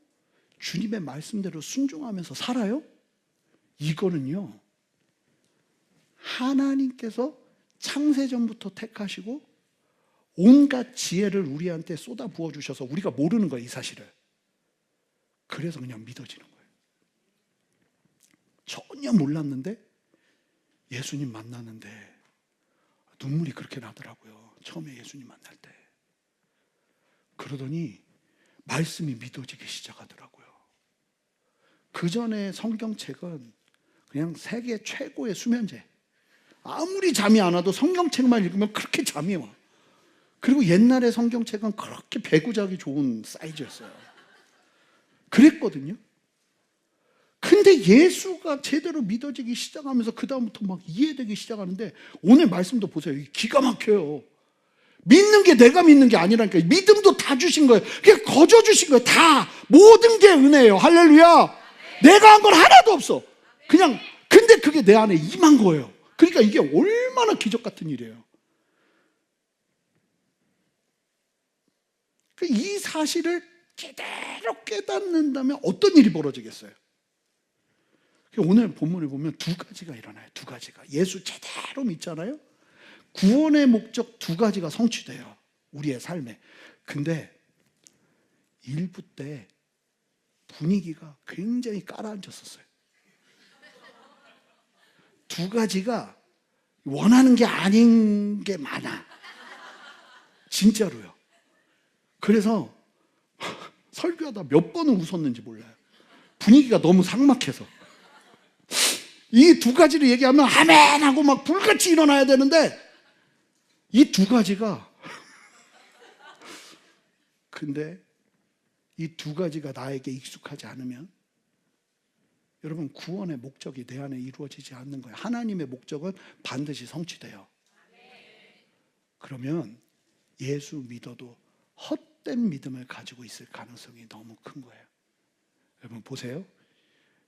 주님의 말씀대로 순종하면서 살아요? 이거는요, 하나님께서 창세전부터 택하시고 온갖 지혜를 우리한테 쏟아 부어주셔서 우리가 모르는 거예요, 이 사실을. 그래서 그냥 믿어지는 거예요. 전혀 몰랐는데 예수님 만나는데 눈물이 그렇게 나더라고요, 처음에 예수님 만날 때. 그러더니 말씀이 믿어지기 시작하더라고요. 그 전에 성경책은 그냥 세계 최고의 수면제. 아무리 잠이 안 와도 성경책만 읽으면 그렇게 잠이 와. 그리고 옛날에 성경책은 그렇게 배구 자기 좋은 사이즈였어요. 그랬거든요. 근데 예수가 제대로 믿어지기 시작하면서 그 다음부터 막 이해되기 시작하는데, 오늘 말씀도 보세요. 기가 막혀요. 믿는 게 내가 믿는 게 아니라니까. 믿음도 다 주신 거예요. 그냥 거저 주신 거예요. 다. 모든 게 은혜예요. 할렐루야. 내가 한 건 하나도 없어. 그냥. 근데 그게 내 안에 임한 거예요. 그러니까 이게 얼마나 기적 같은 일이에요. 이 사실을 제대로 깨닫는다면 어떤 일이 벌어지겠어요? 오늘 본문을 보면 두 가지가 일어나요. 두 가지가. 예수 제대로 믿잖아요. 구원의 목적 두 가지가 성취돼요, 우리의 삶에. 근데 일부 때 분위기가 굉장히 깔아앉았었어요. 두 가지가 원하는 게 아닌 게 많아, 진짜로요. 그래서 설교하다 몇 번은 웃었는지 몰라요. 분위기가 너무 삭막해서. 이 두 가지를 얘기하면 아멘 하고 막 불같이 일어나야 되는데 이 두 가지가 근데 이 두 가지가 나에게 익숙하지 않으면 여러분, 구원의 목적이 내 안에 이루어지지 않는 거예요. 하나님의 목적은 반드시 성취돼요. 그러면 예수 믿어도 헛된 믿음을 가지고 있을 가능성이 너무 큰 거예요. 여러분 보세요.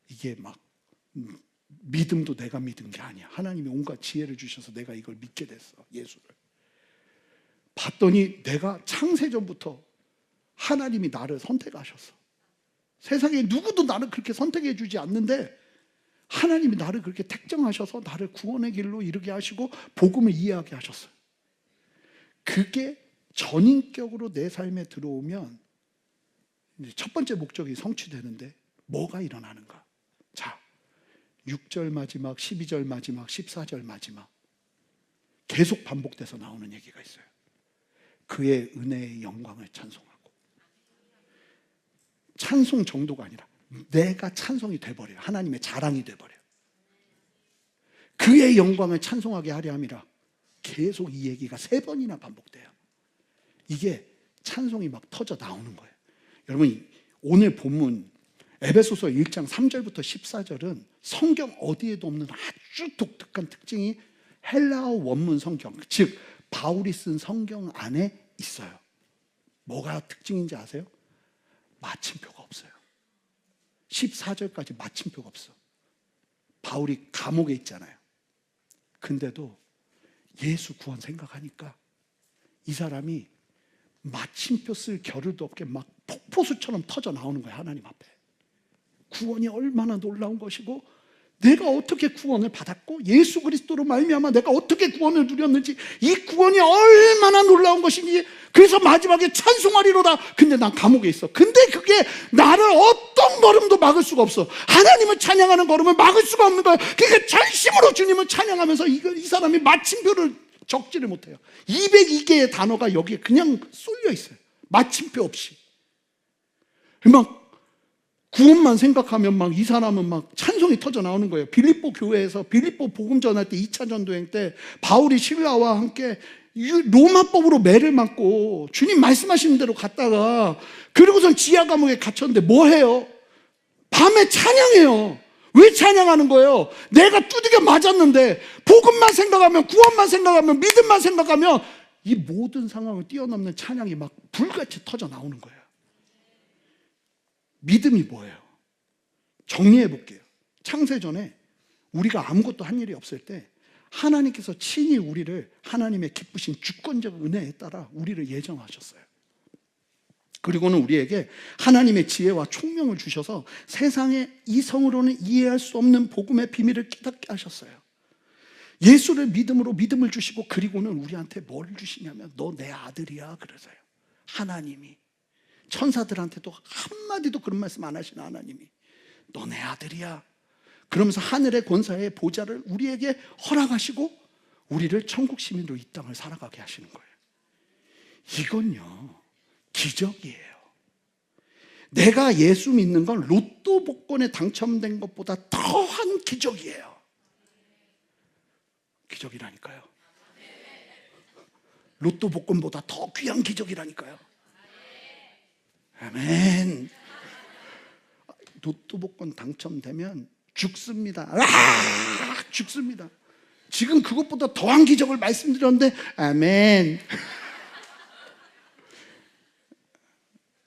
이게 막 믿음도 내가 믿은 게 아니야. 하나님이 온갖 지혜를 주셔서 내가 이걸 믿게 됐어, 예수를. 봤더니 내가 창세전부터 하나님이 나를 선택하셨어. 세상에 누구도 나를 그렇게 선택해 주지 않는데 하나님이 나를 그렇게 택정하셔서 나를 구원의 길로 이르게 하시고 복음을 이해하게 하셨어요. 그게 전인격으로 내 삶에 들어오면 이제 첫 번째 목적이 성취되는데 뭐가 일어나는가? 자, 6절 마지막, 12절 마지막, 14절 마지막 계속 반복돼서 나오는 얘기가 있어요. 그의 은혜의 영광을 찬송하고. 찬송 정도가 아니라 내가 찬송이 돼버려요. 하나님의 자랑이 돼버려요. 그의 영광을 찬송하게 하려 함이라. 계속 이 얘기가 3번이나 반복돼요. 이게 찬송이 막 터져 나오는 거예요. 여러분, 오늘 본문 에베소서 1장 3절부터 14절은 성경 어디에도 없는 아주 독특한 특징이 헬라어 원문 성경, 즉 바울이 쓴 성경 안에 있어요. 뭐가 특징인지 아세요? 마침표가 없어요. 14절까지 마침표가 없어. 바울이 감옥에 있잖아요. 근데도 예수 구원 생각하니까 이 사람이 마침표 쓸 겨를도 없게 막 폭포수처럼 터져 나오는 거예요. 하나님 앞에. 구원이 얼마나 놀라운 것이고 내가 어떻게 구원을 받았고 예수 그리스도로 말미암아 내가 어떻게 구원을 누렸는지 이 구원이 얼마나 놀라운 것인지 그래서 마지막에 찬송하리로다. 근데 난 감옥에 있어. 근데 그게 나를 어떤 걸음도 막을 수가 없어. 하나님을 찬양하는 걸음을 막을 수가 없는 거야. 그러니까 전심으로 주님을 찬양하면서 이 사람이 마침표를 적지를 못해요. 202개의 단어가 여기에 그냥 쏠려 있어요. 마침표 없이. 막 구원만 생각하면 막 이 사람은 막 찬송이 터져 나오는 거예요. 빌립보 교회에서 빌립보 복음 전할 때 2차 전도행 때 바울이 신라와 함께 로마법으로 매를 맞고 주님 말씀하시는 대로 갔다가 그리고선 지하 감옥에 갇혔는데 뭐 해요? 밤에 찬양해요. 왜 찬양하는 거예요? 내가 두들겨 맞았는데 복음만 생각하면 구원만 생각하면 믿음만 생각하면 이 모든 상황을 뛰어넘는 찬양이 막 불같이 터져 나오는 거예요. 믿음이 뭐예요? 정리해 볼게요. 창세전에 우리가 아무것도 한 일이 없을 때 하나님께서 친히 우리를 하나님의 기쁘신 주권적 은혜에 따라 우리를 예정하셨어요. 그리고는 우리에게 하나님의 지혜와 총명을 주셔서 세상의 이성으로는 이해할 수 없는 복음의 비밀을 깨닫게 하셨어요. 예수를 믿음으로 믿음을 주시고 그리고는 우리한테 뭘 주시냐면 너 내 아들이야 그러세요. 하나님이 천사들한테도 한마디도 그런 말씀 안 하시는 하나님이 너 내 아들이야 그러면서 하늘의 권사의 보좌를 우리에게 허락하시고 우리를 천국 시민으로 이 땅을 살아가게 하시는 거예요. 이건요 기적이에요. 내가 예수 믿는 건 로또 복권에 당첨된 것보다 더한 기적이에요. 기적이라니까요. 로또 복권보다 더 귀한 기적이라니까요. 아멘. 로또 복권 당첨되면 죽습니다. 죽습니다. 지금 그것보다 더한 기적을 말씀드렸는데 아멘.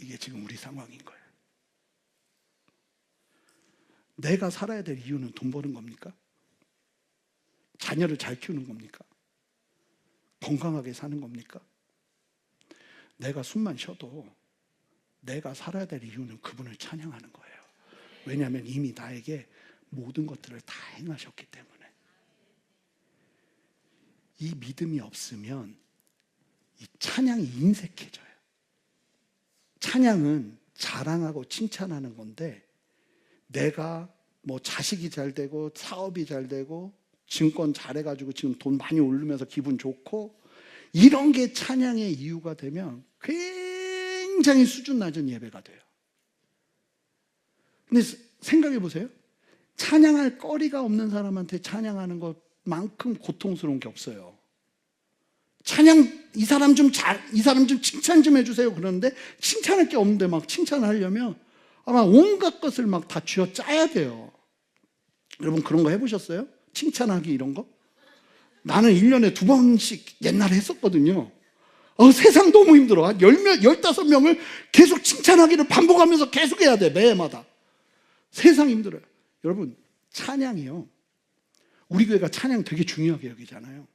이게 지금 우리 상황인 거예요. 내가 살아야 될 이유는 돈 버는 겁니까? 자녀를 잘 키우는 겁니까? 건강하게 사는 겁니까? 내가 숨만 쉬어도 내가 살아야 될 이유는 그분을 찬양하는 거예요. 왜냐하면 이미 나에게 모든 것들을 다 행하셨기 때문에. 이 믿음이 없으면 이 찬양이 인색해져요. 찬양은 자랑하고 칭찬하는 건데 내가 뭐 자식이 잘 되고 사업이 잘 되고 증권 잘해가지고 지금 돈 많이 오르면서 기분 좋고 이런 게 찬양의 이유가 되면 굉장히 수준 낮은 예배가 돼요. 근데 생각해 보세요. 찬양할 거리가 없는 사람한테 찬양하는 것만큼 고통스러운 게 없어요. 찬양 이 사람 좀 칭찬 좀 해주세요 그러는데 칭찬할 게 없는데 막 칭찬하려면 아마 온갖 것을 막 다 쥐어 짜야 돼요. 여러분 그런 거 해보셨어요? 칭찬하기 이런 거? 나는 1년에 2번씩 옛날에 했었거든요. 세상 너무 힘들어. 한 15명을 계속 칭찬하기를 반복하면서 계속 해야 돼. 매해마다. 세상 힘들어요. 여러분 찬양이요. 우리 교회가 찬양 되게 중요하게 여기잖아요.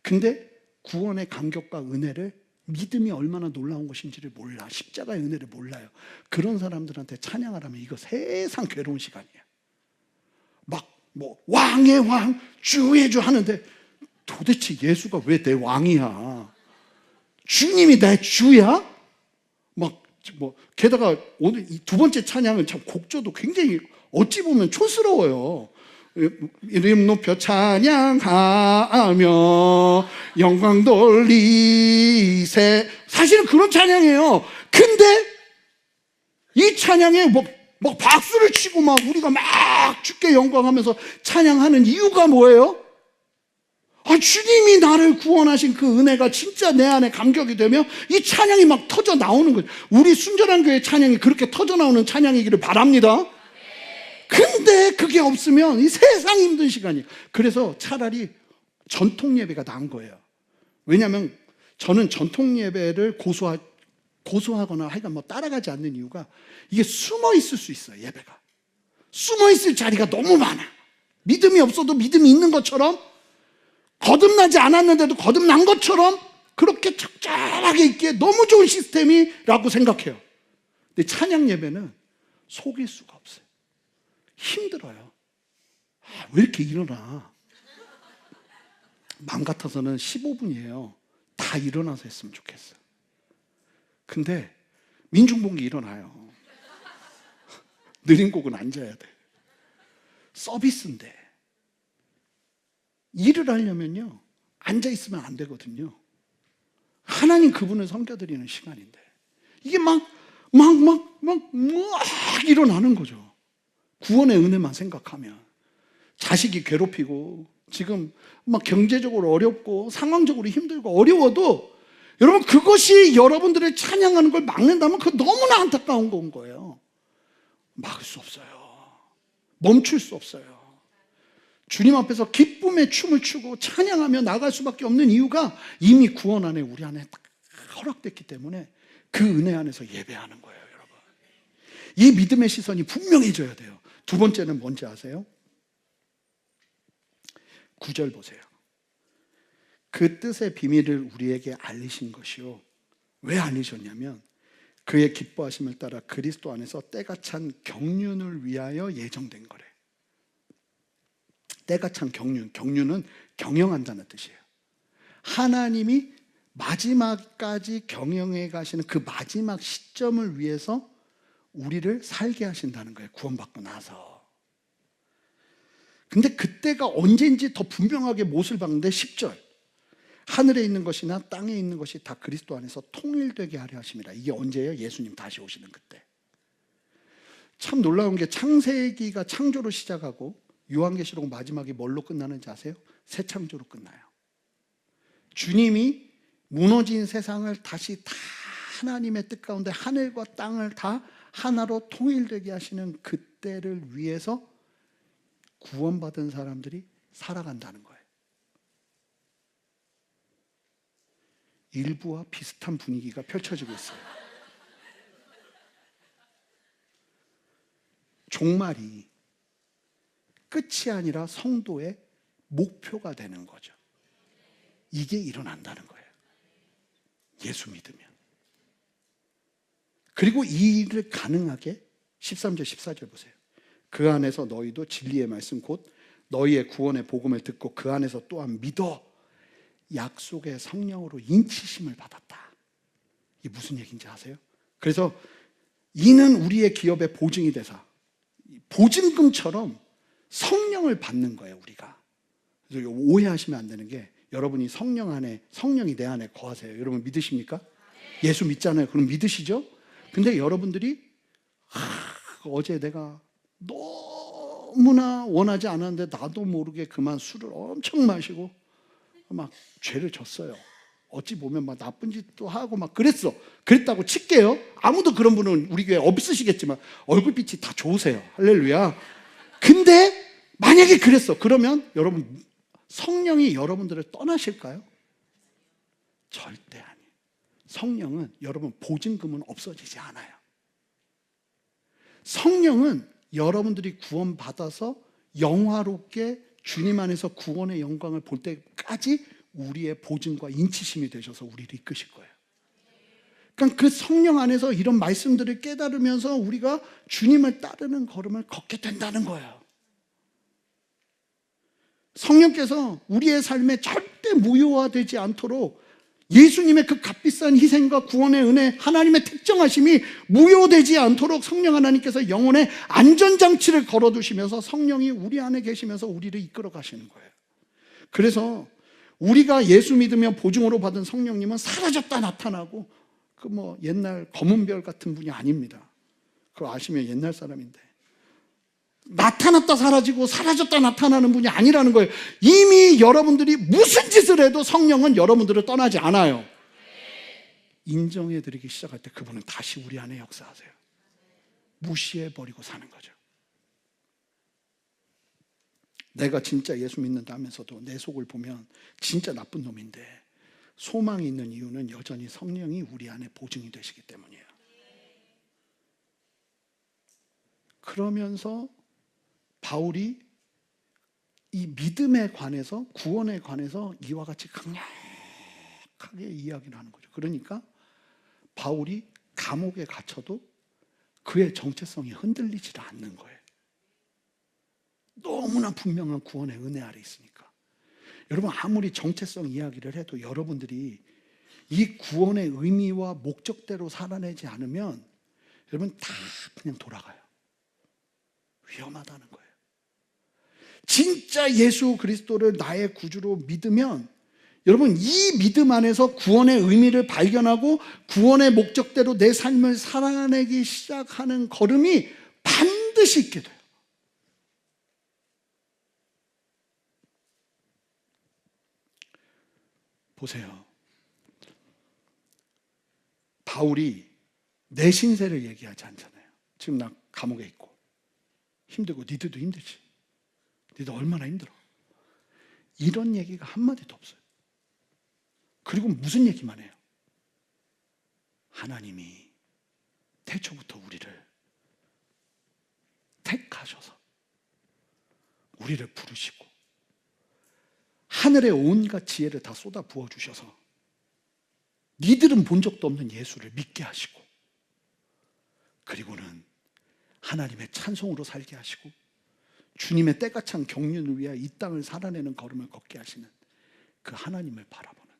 근데 구원의 감격과 은혜를 믿음이 얼마나 놀라운 것인지를 몰라. 십자가의 은혜를 몰라요. 그런 사람들한테 찬양을 하면 이거 세상 괴로운 시간이에요. 막 뭐 왕의 왕, 주의 주 하는데 도대체 예수가 왜 내 왕이야? 주님이 내 주야? 막 뭐 게다가 오늘 이 두 번째 찬양은 참 곡조도 굉장히 어찌 보면 촌스러워요. 이름 높여 찬양하며 영광 돌리세. 사실은 그런 찬양이에요. 근데 이 찬양에 막 박수를 치고 막 우리가 막 주께 영광하면서 찬양하는 이유가 뭐예요? 주님이 나를 구원하신 그 은혜가 진짜 내 안에 감격이 되며 이 찬양이 막 터져 나오는 거죠. 우리 순전한 교회 찬양이 그렇게 터져 나오는 찬양이기를 바랍니다. 근데 그게 없으면 이 세상이 힘든 시간이에요. 그래서 차라리 전통 예배가 나은 거예요. 왜냐하면 저는 전통 예배를 고소하거나 하여간 뭐 따라가지 않는 이유가 이게 숨어 있을 수 있어요. 예배가 숨어 있을 자리가 너무 많아. 믿음이 없어도 믿음이 있는 것처럼, 거듭나지 않았는데도 거듭난 것처럼 그렇게 적절하게 있기에 너무 좋은 시스템이라고 생각해요. 근데 찬양 예배는 속일 수가 없어요. 힘들어요. 왜 이렇게 일어나? 마음 같아서는 15분이에요. 다 일어나서 했으면 좋겠어요. 근데 민중봉기 일어나요. 느린 곡은 앉아야 돼. 서비스인데 일을 하려면요 앉아있으면 안 되거든요. 하나님 그분을 섬겨드리는 시간인데 이게 막 일어나는 거죠. 구원의 은혜만 생각하면. 자식이 괴롭히고 지금 막 경제적으로 어렵고 상황적으로 힘들고 어려워도 여러분 그것이 여러분들의 찬양하는 걸 막는다면 그거 너무나 안타까운 건 거예요. 막을 수 없어요. 멈출 수 없어요. 주님 앞에서 기쁨의 춤을 추고 찬양하며 나갈 수밖에 없는 이유가 이미 구원 안에 우리 안에 딱 허락됐기 때문에 그 은혜 안에서 예배하는 거예요. 여러분, 이 믿음의 시선이 분명해져야 돼요. 두 번째는 뭔지 아세요? 9절 보세요. 그 뜻의 비밀을 우리에게 알리신 것이요. 왜 알리셨냐면 그의 기뻐하심을 따라 그리스도 안에서 때가 찬 경륜을 위하여 예정된 거래. 때가 찬 경륜은 경영한다는 뜻이에요. 하나님이 마지막까지 경영해 가시는 그 마지막 시점을 위해서 우리를 살게 하신다는 거예요. 구원받고 나서. 근데 그때가 언제인지 더 분명하게 못을 박는데 10절 하늘에 있는 것이나 땅에 있는 것이 다 그리스도 안에서 통일되게 하려 하심이라. 이게 언제예요? 예수님 다시 오시는 그때. 참 놀라운 게 창세기가 창조로 시작하고 요한계시록 마지막이 뭘로 끝나는지 아세요? 새 창조로 끝나요. 주님이 무너진 세상을 다시 다 하나님의 뜻 가운데 하늘과 땅을 다 하나로 통일되게 하시는 그때를 위해서 구원받은 사람들이 살아간다는 거예요. 일부와 비슷한 분위기가 펼쳐지고 있어요. 종말이 끝이 아니라 성도의 목표가 되는 거죠. 이게 일어난다는 거예요. 예수 믿으면. 그리고 이 일을 가능하게 13절 14절 보세요. 그 안에서 너희도 진리의 말씀 곧 너희의 구원의 복음을 듣고 그 안에서 또한 믿어 약속의 성령으로 인치심을 받았다. 이게 무슨 얘기인지 아세요? 그래서 이는 우리의 기업의 보증이 되사 보증금처럼 성령을 받는 거예요. 우리가. 그래서 오해하시면 안 되는 게 여러분이 성령 안에, 성령이 내 안에 거하세요. 여러분 믿으십니까? 예수 믿잖아요. 그럼 믿으시죠? 근데 여러분들이 어제 내가 너무나 원하지 않았는데 나도 모르게 그만 술을 엄청 마시고 막 죄를 졌어요. 어찌 보면 막 나쁜 짓도 하고 막 그랬다고 칠게요. 아무도 그런 분은 우리 교회에 없으시겠지만 얼굴빛이 다 좋으세요. 할렐루야. 근데 만약에 그랬어. 그러면 여러분 성령이 여러분들을 떠나실까요? 절대 아니에요. 성령은 여러분 보증금은 없어지지 않아요. 성령은 여러분들이 구원받아서 영화롭게 주님 안에서 구원의 영광을 볼 때까지 우리의 보증과 인치심이 되셔서 우리를 이끄실 거예요. 그러니까 그 성령 안에서 이런 말씀들을 깨달으면서 우리가 주님을 따르는 걸음을 걷게 된다는 거예요. 성령께서 우리의 삶에 절대 무효화되지 않도록 예수님의 그 값비싼 희생과 구원의 은혜, 하나님의 특정하심이 무효되지 않도록 성령 하나님께서 영혼의 안전장치를 걸어두시면서 성령이 우리 안에 계시면서 우리를 이끌어 가시는 거예요. 그래서 우리가 예수 믿으며 보증으로 받은 성령님은 사라졌다 나타나고 그 뭐 옛날 검은 별 같은 분이 아닙니다. 그거 아시면 옛날 사람인데 나타났다 사라지고 사라졌다 나타나는 분이 아니라는 거예요. 이미 여러분들이 무슨 짓을 해도 성령은 여러분들을 떠나지 않아요. 인정해드리기 시작할 때 그분은 다시 우리 안에 역사하세요. 무시해버리고 사는 거죠. 내가 진짜 예수 믿는다 하면서도 내 속을 보면 진짜 나쁜 놈인데 소망이 있는 이유는 여전히 성령이 우리 안에 보증이 되시기 때문이에요. 그러면서 바울이 이 믿음에 관해서, 구원에 관해서 이와 같이 강력하게 이야기를 하는 거죠. 그러니까 바울이 감옥에 갇혀도 그의 정체성이 흔들리지 않는 거예요. 너무나 분명한 구원의 은혜 아래 있으니까. 여러분, 아무리 정체성 이야기를 해도 여러분들이 이 구원의 의미와 목적대로 살아내지 않으면 여러분 다 그냥 돌아가요. 위험하다는 거예요. 진짜 예수 그리스도를 나의 구주로 믿으면 여러분 이 믿음 안에서 구원의 의미를 발견하고 구원의 목적대로 내 삶을 살아내기 시작하는 걸음이 반드시 있게 돼요. 보세요. 바울이 내 신세를 얘기하지 않잖아요. 지금 나 감옥에 있고 힘들고 니들도 힘들지. 니들 얼마나 힘들어. 이런 얘기가 한마디도 없어요. 그리고 무슨 얘기만 해요? 하나님이 태초부터 우리를 택하셔서 우리를 부르시고 하늘의 온갖 지혜를 다 쏟아 부어주셔서 니들은 본 적도 없는 예수를 믿게 하시고 그리고는 하나님의 찬송으로 살게 하시고 주님의 때가 찬 경륜을 위하여 이 땅을 살아내는 걸음을 걷게 하시는 그 하나님을 바라보는,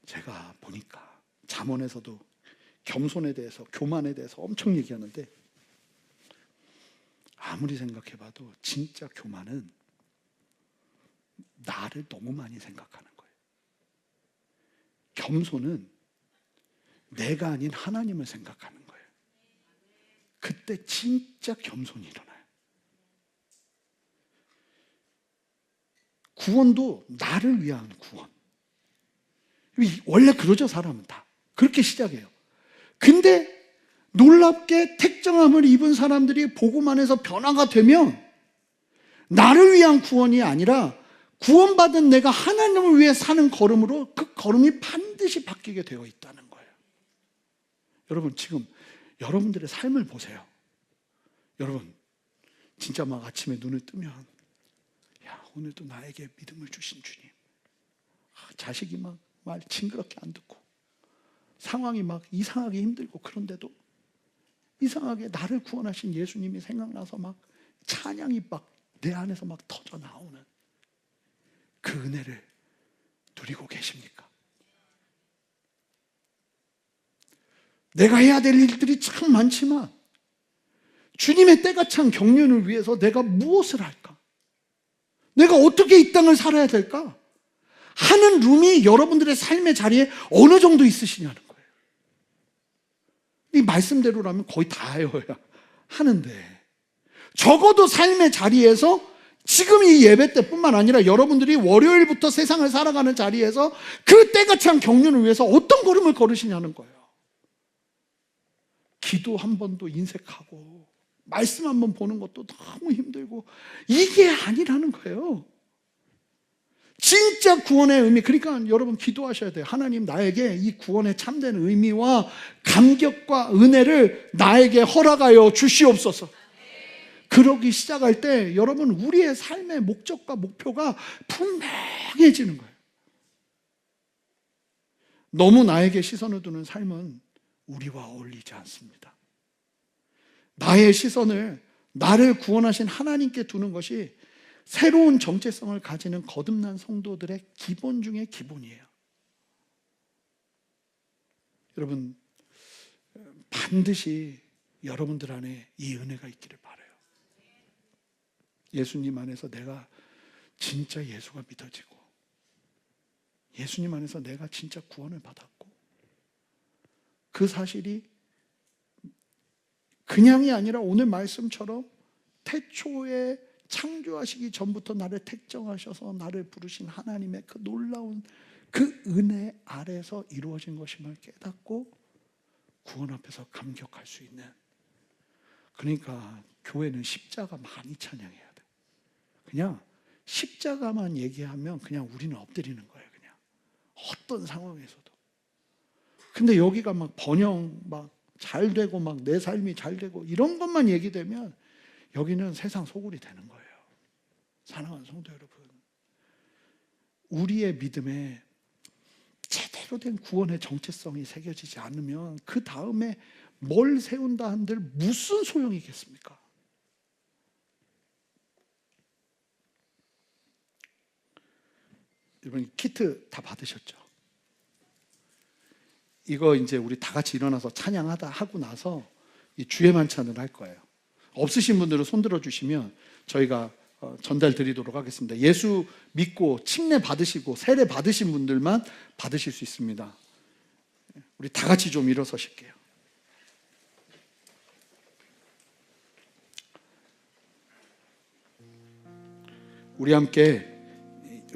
제가 보니까 잠언에서도 겸손에 대해서, 교만에 대해서 엄청 얘기하는데 아무리 생각해봐도 진짜 교만은 나를 너무 많이 생각하는 거예요. 겸손은 내가 아닌 하나님을 생각하는 거예요. 그때 진짜 겸손이 일어나요. 구원도 나를 위한 구원. 원래 그러죠, 사람은 다. 그렇게 시작해요. 근데 놀랍게 택정함을 입은 사람들이 복음 안에서 변화가 되면 나를 위한 구원이 아니라 구원받은 내가 하나님을 위해 사는 걸음으로 그 걸음이 반드시 바뀌게 되어 있다는 거예요. 여러분, 지금 여러분들의 삶을 보세요. 여러분, 진짜 막 아침에 눈을 뜨면 야, 오늘도 나에게 믿음을 주신 주님. 자식이 막 말 징그럽게 안 듣고 상황이 막 이상하게 힘들고 그런데도 이상하게 나를 구원하신 예수님이 생각나서 막 찬양이 막 내 안에서 막 터져 나오는 그 은혜를 누리고 계십니까? 내가 해야 될 일들이 참 많지만 주님의 때가 찬 경륜을 위해서 내가 무엇을 할까? 내가 어떻게 이 땅을 살아야 될까? 하는 룸이 여러분들의 삶의 자리에 어느 정도 있으시냐는 거예요. 이 말씀대로라면 거의 다 해야 하는데 적어도 삶의 자리에서 지금 이 예배 때뿐만 아니라 여러분들이 월요일부터 세상을 살아가는 자리에서 그 때가 찬 경륜을 위해서 어떤 걸음을 걸으시냐는 거예요. 기도 한 번도 인색하고 말씀 한 번 보는 것도 너무 힘들고 이게 아니라는 거예요. 진짜 구원의 의미, 그러니까 여러분 기도하셔야 돼요. 하나님, 나에게 이 구원의 참된 의미와 감격과 은혜를 나에게 허락하여 주시옵소서. 그러기 시작할 때 여러분 우리의 삶의 목적과 목표가 분명해지는 거예요. 너무 나에게 시선을 두는 삶은 우리와 어울리지 않습니다. 나의 시선을 나를 구원하신 하나님께 두는 것이 새로운 정체성을 가지는 거듭난 성도들의 기본 중에 기본이에요. 여러분, 반드시 여러분들 안에 이 은혜가 있기를 바라요. 예수님 안에서 내가 진짜 예수가 믿어지고, 예수님 안에서 내가 진짜 구원을 받았고, 그 사실이 그냥이 아니라 오늘 말씀처럼 태초에 창조하시기 전부터 나를 택정하셔서 나를 부르신 하나님의 그 놀라운 그 은혜 아래서 이루어진 것임을 깨닫고 구원 앞에서 감격할 수 있는, 그러니까 교회는 십자가 많이 찬양해야 돼. 그냥 십자가만 얘기하면 그냥 우리는 엎드리는 거예요. 그냥 어떤 상황에서도. 근데 여기가 막 번영 막 잘 되고 막 내 삶이 잘 되고 이런 것만 얘기되면 여기는 세상 소굴이 되는 거예요. 사랑하는 성도 여러분, 우리의 믿음에 제대로 된 구원의 정체성이 새겨지지 않으면 그 다음에 뭘 세운다 한들 무슨 소용이겠습니까? 여러분, 키트 다 받으셨죠? 이거 이제 우리 다 같이 일어나서 찬양하다 하고 나서 이 주의 만찬을 할 거예요. 없으신 분들은 손 들어주시면 저희가 전달 드리도록 하겠습니다. 예수 믿고 침례 받으시고 세례 받으신 분들만 받으실 수 있습니다. 우리 다 같이 좀 일어서실게요. 우리 함께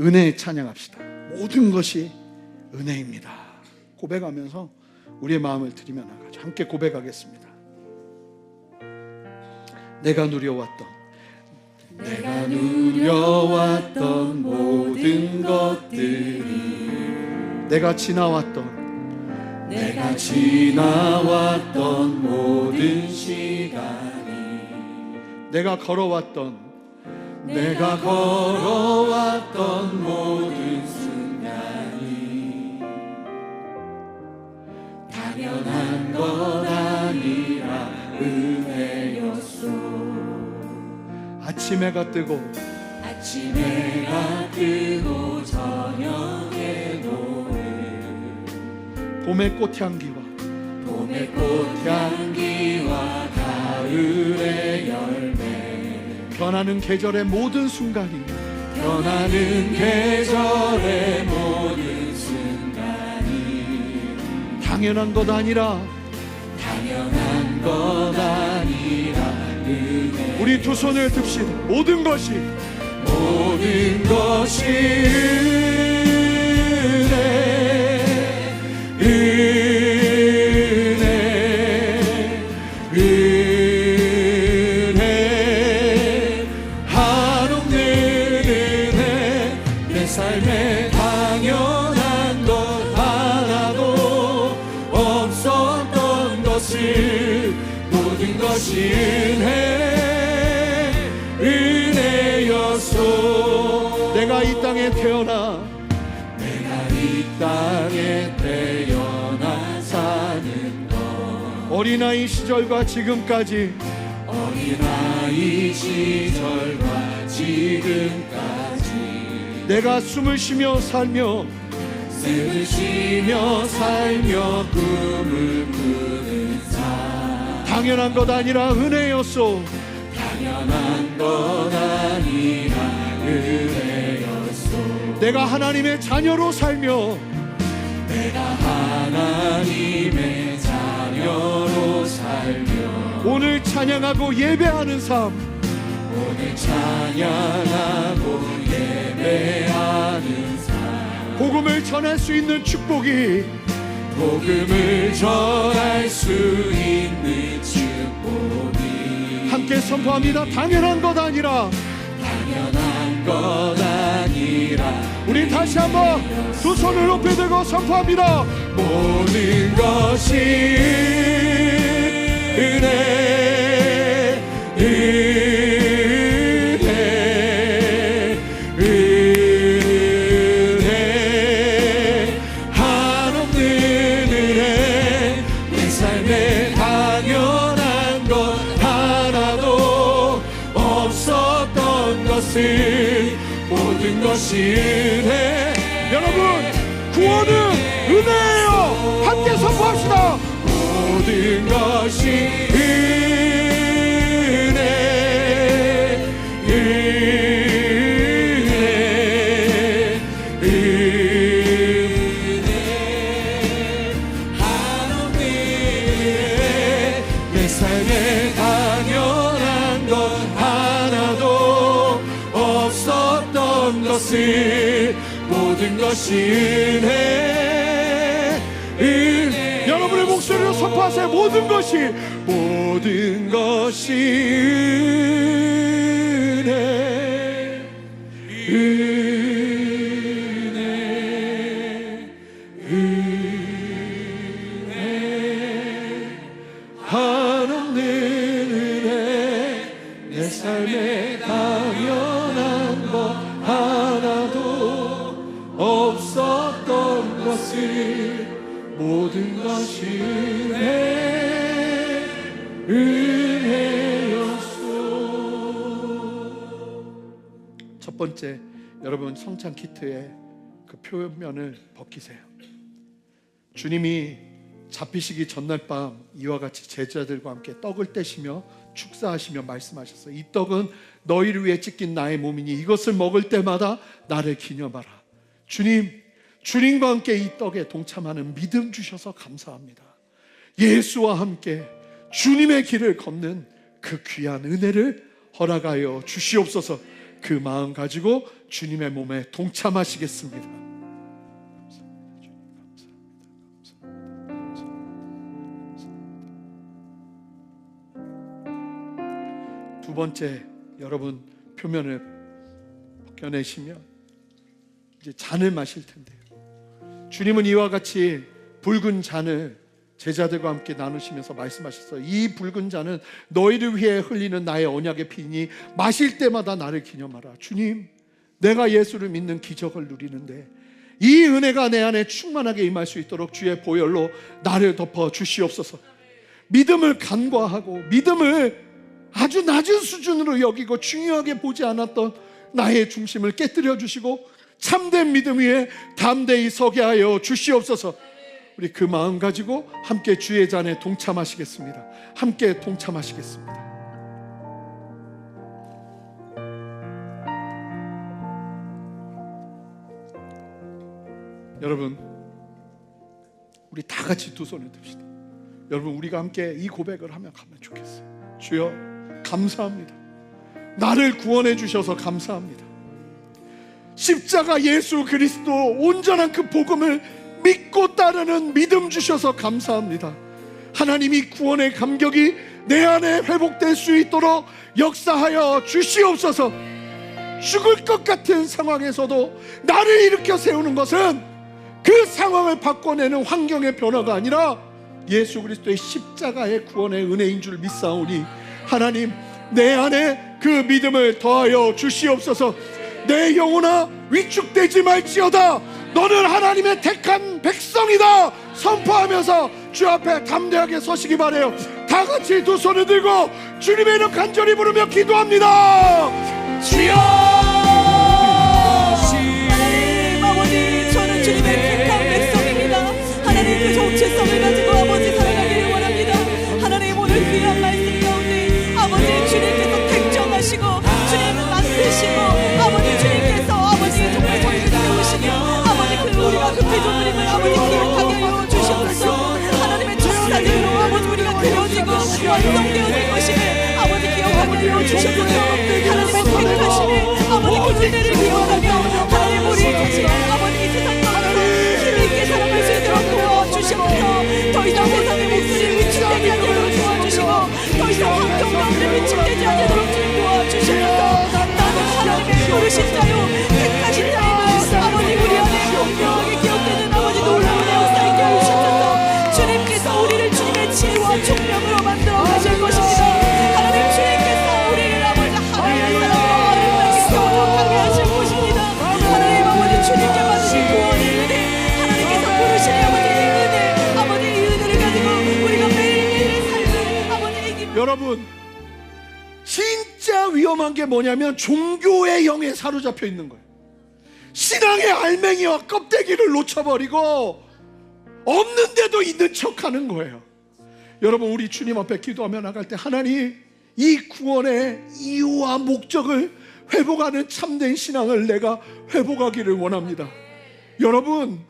은혜의 찬양합시다. 모든 것이 은혜입니다. 고백하면서 우리의 마음을 드리며 나가죠. 함께 고백하겠습니다. 내가 누려왔던 모든 것들이, 내가 지나왔던 모든 시간이, 내가 걸어왔던 모든 순간이 당연한 것 아니라 은혜였소. 아침 해가 뜨고 저녁에 노을, 봄의 꽃향기와 가을의 열매, 변하는 계절의 모든 순간이 당연한 것 아니라 은혜. 우리 두 손을 듭시다. 모든 것이 은혜, 한없는 은혜. 내 삶에 당연한 것 하나도 없었던 것을, 모든 것이 은혜였소. 내가 이 땅에 태어나 사는 것, 어린아이 시절과 지금까지 내가 숨을 쉬며 살며 꿈을 꾸는 삶, 당연한 것 아니라 은혜였소. 내가 하나님의 자녀로 살며 오늘 찬양하고 예배하는 삶, 복음을 전할 수 있는 축복이, 함께 선포합니다. 당연한 것 아니라 우리 다시 한번 두 손을 높이 들고 선포합니다. 모든 것이 은혜, 한없는 은혜. 내 삶에 당연한 것 하나도 없었던 것, 모든 것이 은혜. 여러분, 구원은 은혜예요. 함께 선포합시다. 모든 것이 은혜, 은혜, 은혜. 한없는 은혜. 내 삶에 당연한 것 하나도 없었던 것을 모든 것이 은혜, 은혜. 여러분의 목소리로 선포하세요. 모든 것이 은혜, 은혜, 은혜. 한없는 은혜. 내 삶에 당연한 것 하나도 없었던 것을 모든 것이 은혜, 은혜였소. 첫 번째, 여러분 성찬 키트의 그 표면을 벗기세요. 주님이 잡히시기 전날 밤 이와 같이 제자들과 함께 떡을 떼시며 축사하시며 말씀하셨어요. 이 떡은 너희를 위해 찢긴 나의 몸이니 이것을 먹을 때마다 나를 기념하라. 주님과 함께 이 떡에 동참하는 믿음 주셔서 감사합니다. 예수와 함께 주님의 길을 걷는 그 귀한 은혜를 허락하여 주시옵소서. 그 마음 가지고 주님의 몸에 동참하시겠습니다. 두 번째, 여러분 표면을 벗겨내시면 이제 잔을 마실 텐데요. 주님은 이와 같이 붉은 잔을 제자들과 함께 나누시면서 말씀하셨어요. 이 붉은 잔은 너희를 위해 흘리는 나의 언약의 피니 마실 때마다 나를 기념하라. 주님, 내가 예수를 믿는 기적을 누리는데 이 은혜가 내 안에 충만하게 임할 수 있도록 주의 보혈로 나를 덮어 주시옵소서. 믿음을 간과하고 믿음을 아주 낮은 수준으로 여기고 중요하게 보지 않았던 나의 중심을 깨뜨려 주시고 참된 믿음 위에 담대히 서게 하여 주시옵소서. 우리 그 마음 가지고 함께 주의 잔에 동참하시겠습니다. 함께 동참하시겠습니다. 여러분, 우리 다 같이 두 손을 듭시다. 여러분, 우리가 함께 이 고백을 하면 가면 좋겠어요. 주여, 감사합니다. 나를 구원해 주셔서 감사합니다. 십자가 예수 그리스도 온전한 그 복음을 믿고 따르는 믿음 주셔서 감사합니다. 하나님이 구원의 감격이 내 안에 회복될 수 있도록 역사하여 주시옵소서. 죽을 것 같은 상황에서도 나를 일으켜 세우는 것은 그 상황을 바꿔내는 환경의 변화가 아니라 예수 그리스도의 십자가의 구원의 은혜인 줄 믿사오니 하나님, 내 안에 그 믿음을 더하여 주시옵소서. 내 영혼아, 위축되지 말지어다. 너는 하나님의 택한 백성이다 선포하면서 주 앞에 담대하게 서시기 바라요. 다 같이 두 손을 들고 주님의 이름 간절히 부르며 기도합니다. 주여, 아버지, 저는 주님의 택한 백성입니다. 하나님, 그 정체성을 가지고 아버지 살아가기를 원합니다. 하나님, 오늘 귀한 말씀 가운데 아버지 주님께서 택정하시고 주님 만드시고 아버지 주님께서 아버지 정말 저희를 세우시며 아버지 그 우리가 그 피조물임을 아버지 기억하게 하여 주시옵소서. 하나님의 축사대로 아버지 우리가 그려지고 완성되어질 것임을 아버지 기억하게 하여 주시옵소서. 하나님의 택하심을 아버지 그 은혜를 기억하며 하나님 우리 자신 아버지 이 세상 가운데 힘있게 살아갈 수 있도록 도와주시옵소서. 더 이상 세상의 목소리를 위축되지 않도록 도와주시고 더 이상 환경 가운데 위축되지 않도록 도와주시옵소서. 나는 하나님의 부르신 자요 택하신 자임을 아버지 우리 안에 분명하게 기억되는 아버지 놀라운 역사 있게 하시옵소서. 주님께서 우리를 주님의 지혜와 총명으로 만들어 가실 것입니다. 하나님, 주님께서 우리를 아버지 위험한 게 뭐냐면 종교의 영에 사로잡혀 있는 거예요. 신앙의 알맹이와 껍데기를 놓쳐버리고 없는데도 있는 척하는 거예요. 여러분, 우리 주님 앞에 기도하며 나갈 때 하나님, 이 구원의 이유와 목적을 회복하는 참된 신앙을 내가 회복하기를 원합니다. 여러분,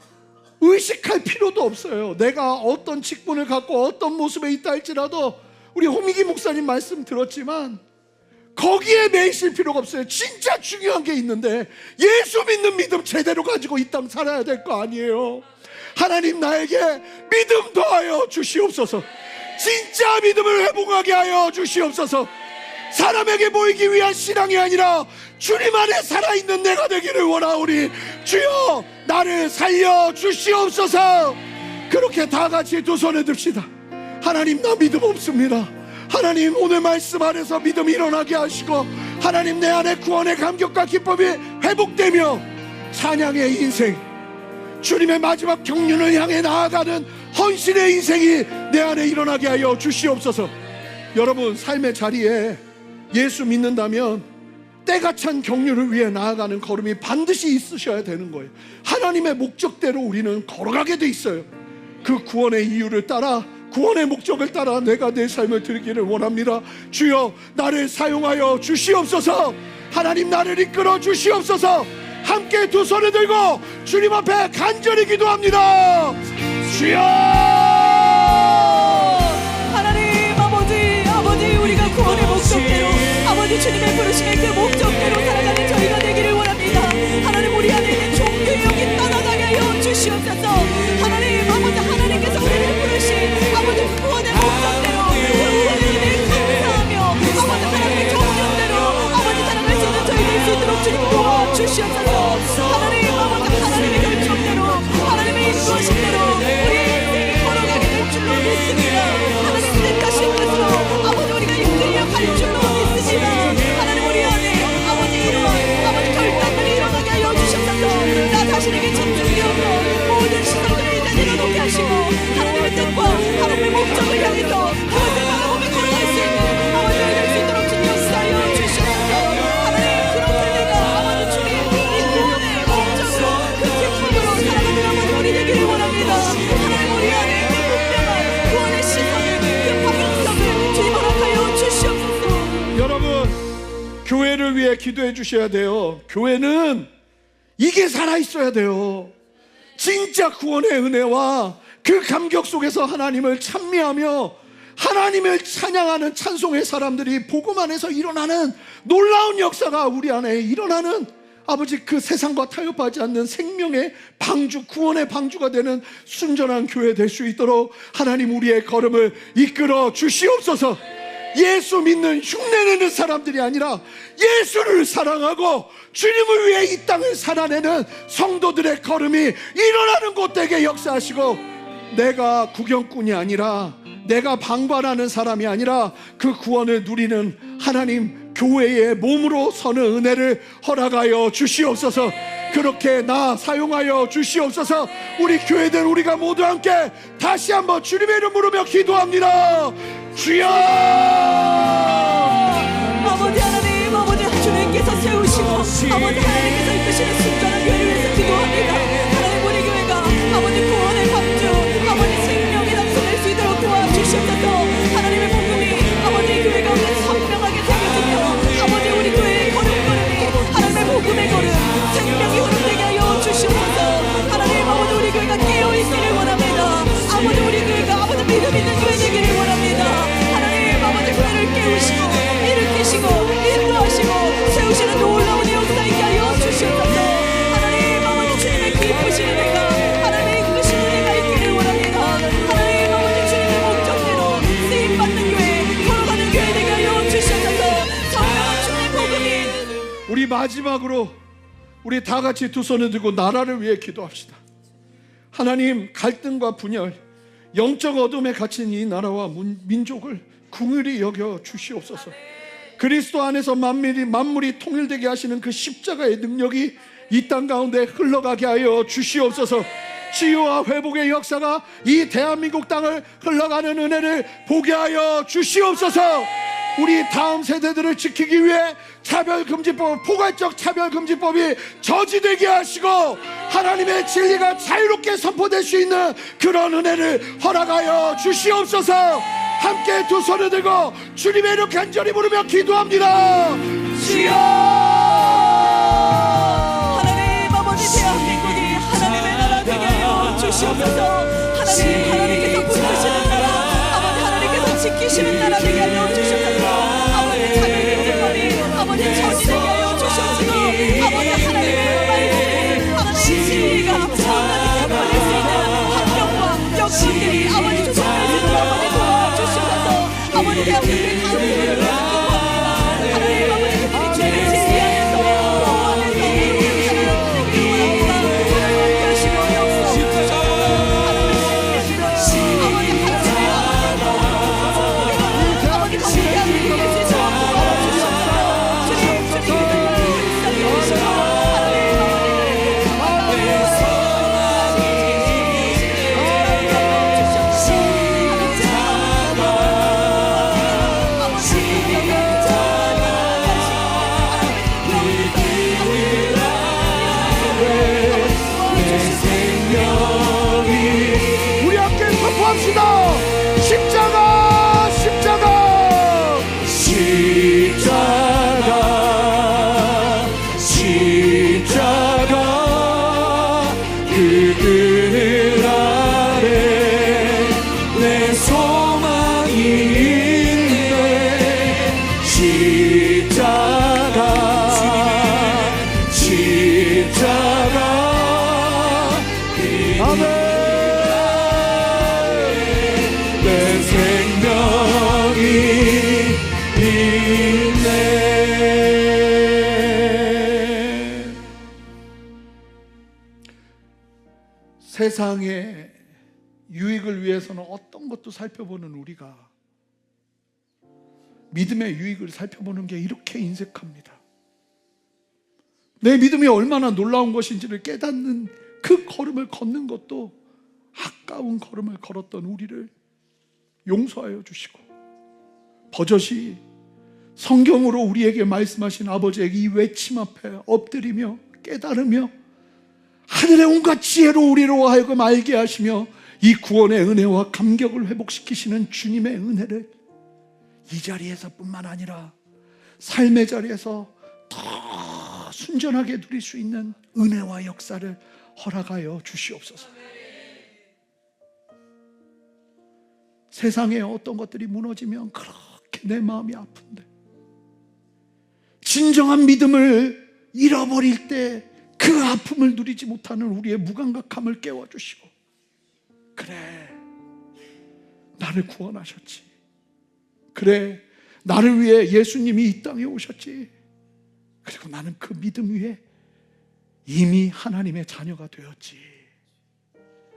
의식할 필요도 없어요. 내가 어떤 직분을 갖고 어떤 모습에 있다 할지라도, 우리 홍미기 목사님 말씀 들었지만 거기에 매이실 필요가 없어요. 진짜 중요한 게 있는데, 예수 믿는 믿음 제대로 가지고 이 땅 살아야 될 거 아니에요. 하나님, 나에게 믿음 더하여 주시옵소서. 진짜 믿음을 회복하게 하여 주시옵소서. 사람에게 보이기 위한 신앙이 아니라 주님 안에 살아있는 내가 되기를 원하오니 주여 나를 살려 주시옵소서. 그렇게 다 같이 두 손에 듭시다. 하나님, 나 믿음 없습니다. 하나님, 오늘 말씀 안에서 믿음이 일어나게 하시고, 하나님, 내 안에 구원의 감격과 기쁨이 회복되며 찬양의 인생, 주님의 마지막 경륜을 향해 나아가는 헌신의 인생이 내 안에 일어나게 하여 주시옵소서. 여러분, 삶의 자리에 예수 믿는다면 때가 찬 경륜을 위해 나아가는 걸음이 반드시 있으셔야 되는 거예요. 하나님의 목적대로 우리는 걸어가게 돼 있어요. 그 구원의 이유를 따라, 구원의 목적을 따라 내가 내 삶을 드리기를 원합니다. 주여 나를 사용하여 주시옵소서. 하나님, 나를 이끌어 주시옵소서. 함께 두 손을 들고 주님 앞에 간절히 기도합니다. 주여! 하나님 아버지, 우리가 구원의 목적대로, 아버지 주님의 부르심의 그 목적대로 살아가는 저희가 되기를 원합니다. 하나님, 우리 안에 있는 종교의 영이 떠나가게 하여 주시옵소서. 하나님 아버지, 하나님께서 우리를 부르신 아버지 구원의 목적대로, 그 은혜를 감사하며 아버지 하나님의 경륜대로 아버지 살아갈 수 있는 저희 될 수 있도록 주님 도와주시옵소서. 하나님 아버지, 하나님의 결정대로, 하나님의 인도하심대로 우리의 인생이 걸어가게 될 줄로 믿습니다. 하나님 뜻하신 것으로 아버지 우리가 이끌려 갈 줄로 믿습니다. 하나님, 우리 안에 아버지 이러한 아버지 결단들이 일어나게 하여 주시옵소서. 나 자신에게 집중되어서 모든 시선들을 이제 내려놓게 하시고, 하나님의 뜻과 하나님의 목적을 향해서 그것을 바라보며 걸어갈 수 있는 아버지 될 수 있도록 주님 역사하여 주시옵소서. 하나님, 그렇게 내가 아버지 주님 이 구원의 목적으로 그 기쁨으로 살아가는 아버지 우리 되기를 원합니다. 하나님, 우리 안에 그 분명한 구원의 시선을, 그 방향성을 주님 허락하여 주시옵소서. 여러분, 교회를 위해 기도해 주셔야 돼요. 교회는 이게 살아있어야 돼요. 진짜 구원의 은혜와 그 감격 속에서 하나님을 찬미하며 하나님을 찬양하는 찬송의 사람들이 복음 안에서 일어나는 놀라운 역사가 우리 안에 일어나는, 아버지 그 세상과 타협하지 않는 생명의 방주, 구원의 방주가 되는 순전한 교회 될 수 있도록 하나님, 우리의 걸음을 이끌어 주시옵소서. 예수 믿는 흉내내는 사람들이 아니라 예수를 사랑하고 주님을 위해 이 땅을 살아내는 성도들의 걸음이 일어나는 곳 되게 역사하시고, 내가 구경꾼이 아니라, 내가 방관하는 사람이 아니라 그 구원을 누리는 하나님 교회의 몸으로 서는 은혜를 허락하여 주시옵소서. 그렇게 나 사용하여 주시옵소서. 우리 교회들, 우리가 모두 함께 다시 한번 주님의 이름 부르며 기도합니다. 주여! 아버지 하나님, 아버지 주님께서 세우시고 아버지 하나님께서 이끄시는 순전한 교회를 위해서 기도합니다. 하나님, 우리 교회가 아버지 구원의 방주, 아버지 생명의 담소 될 수 있도록 도와주시옵소서. 하나님의 복음이 아버지 교회 가운데 선명하게 새겨지며 아버지 우리 교회의 걸음걸음이 하나님의 복음의 걸음, 생명이 흐르게 하여 주시옵소서. 하나님 아버지, 우리 교회가 깨어있기를 원합니다. 아버지 우리 교회가 아버지 믿음 있는 교회 되기를 원합니다. 하나님 아버지, 교회를 깨우시고 일으키시고 인도하시고 세우시는 놀라운 역사 있게 하여 주시옵소서. 하나님 아버지, 주님의 기쁘신 은혜가, 하나님의 이끄신 은혜가 있기를 원합니다. 하나님 아버지, 주님의 목적대로 쓰임받는 교회, 걸어가는 교회 되게 하여 주시옵소서. 선명한 주님의 복음이. 우리 마지막으로 우리 다 같이 두 손을 들고 나라를 위해 기도합시다. 하나님, 갈등과 분열, 영적 어둠에 갇힌 이 나라와 민족을 긍휼히 여겨 주시옵소서. 그리스도 안에서 만물이 통일되게 하시는 그 십자가의 능력이 이 땅 가운데 흘러가게 하여 주시옵소서. 치유와 회복의 역사가 이 대한민국 땅을 흘러가는 은혜를 보게 하여 주시옵소서. 우리 다음 세대들을 지키기 위해 차별금지법, 포괄적 차별금지법이 저지되게 하시고 하나님의 진리가 자유롭게 선포될 수 있는 그런 은혜를 허락하여 주시옵소서. 함께 두 손을 들고 주님의 이름 간절히 부르며 기도합니다. 주여! 하나님 아버지, 대한민국이 하나님의 나라 되게 하여 주시옵소서. 하나님, 하나님께서 부르시는 나라, 아버지 하나님께서 지키시는 나라 되게 하여 주시옵소서. 아버지 차별금지법이 아버지 저지되게 하여 주시옵소서. 아버지 하나님의 말씀이, 하나님의 진리가 온전하게 선포될 수 있는 환경과 여건들이 아버지 조성될 수 있도록 아버지 도와주시옵소서. 아버지 대한민국의 가운데를 하나님 아버지 그들이 주님의 진리 안에서 보호 안에서 하나님의 영원함과 결실을 얻으시옵소서. 아버지 거룩히 대한민국의 지성을 도와주시옵소서. 주님 불쌍히 여기시고 우리 함께 선포합시다. 십자가, 십자가, 십자가, 십자가, 그 그늘 아래 내 소망이 있네. 십자가, 십자가, 아멘. 내 생명이 있네. 세상의 유익을 위해서는 어떤 것도 살펴보는 우리가 믿음의 유익을 살펴보는 게 이렇게 인색합니다. 내 믿음이 얼마나 놀라운 것인지를 깨닫는 그 걸음을 걷는 것도 아까운 걸음을 걸었던 우리를 용서하여 주시고 버젓이 성경으로 우리에게 말씀하신 아버지의 이 외침 앞에 엎드리며 깨달으며 하늘의 온갖 지혜로 우리로 하여금 알게 하시며 이 구원의 은혜와 감격을 회복시키시는 주님의 은혜를 이 자리에서 뿐만 아니라 삶의 자리에서 더 순전하게 누릴 수 있는 은혜와 역사를 허락하여 주시옵소서. 세상에 어떤 것들이 무너지면 그렇게 내 마음이 아픈데 진정한 믿음을 잃어버릴 때 그 아픔을 누리지 못하는 우리의 무감각함을 깨워주시고, 그래 나를 구원하셨지, 그래 나를 위해 예수님이 이 땅에 오셨지, 그리고 나는 그 믿음 위에 이미 하나님의 자녀가 되었지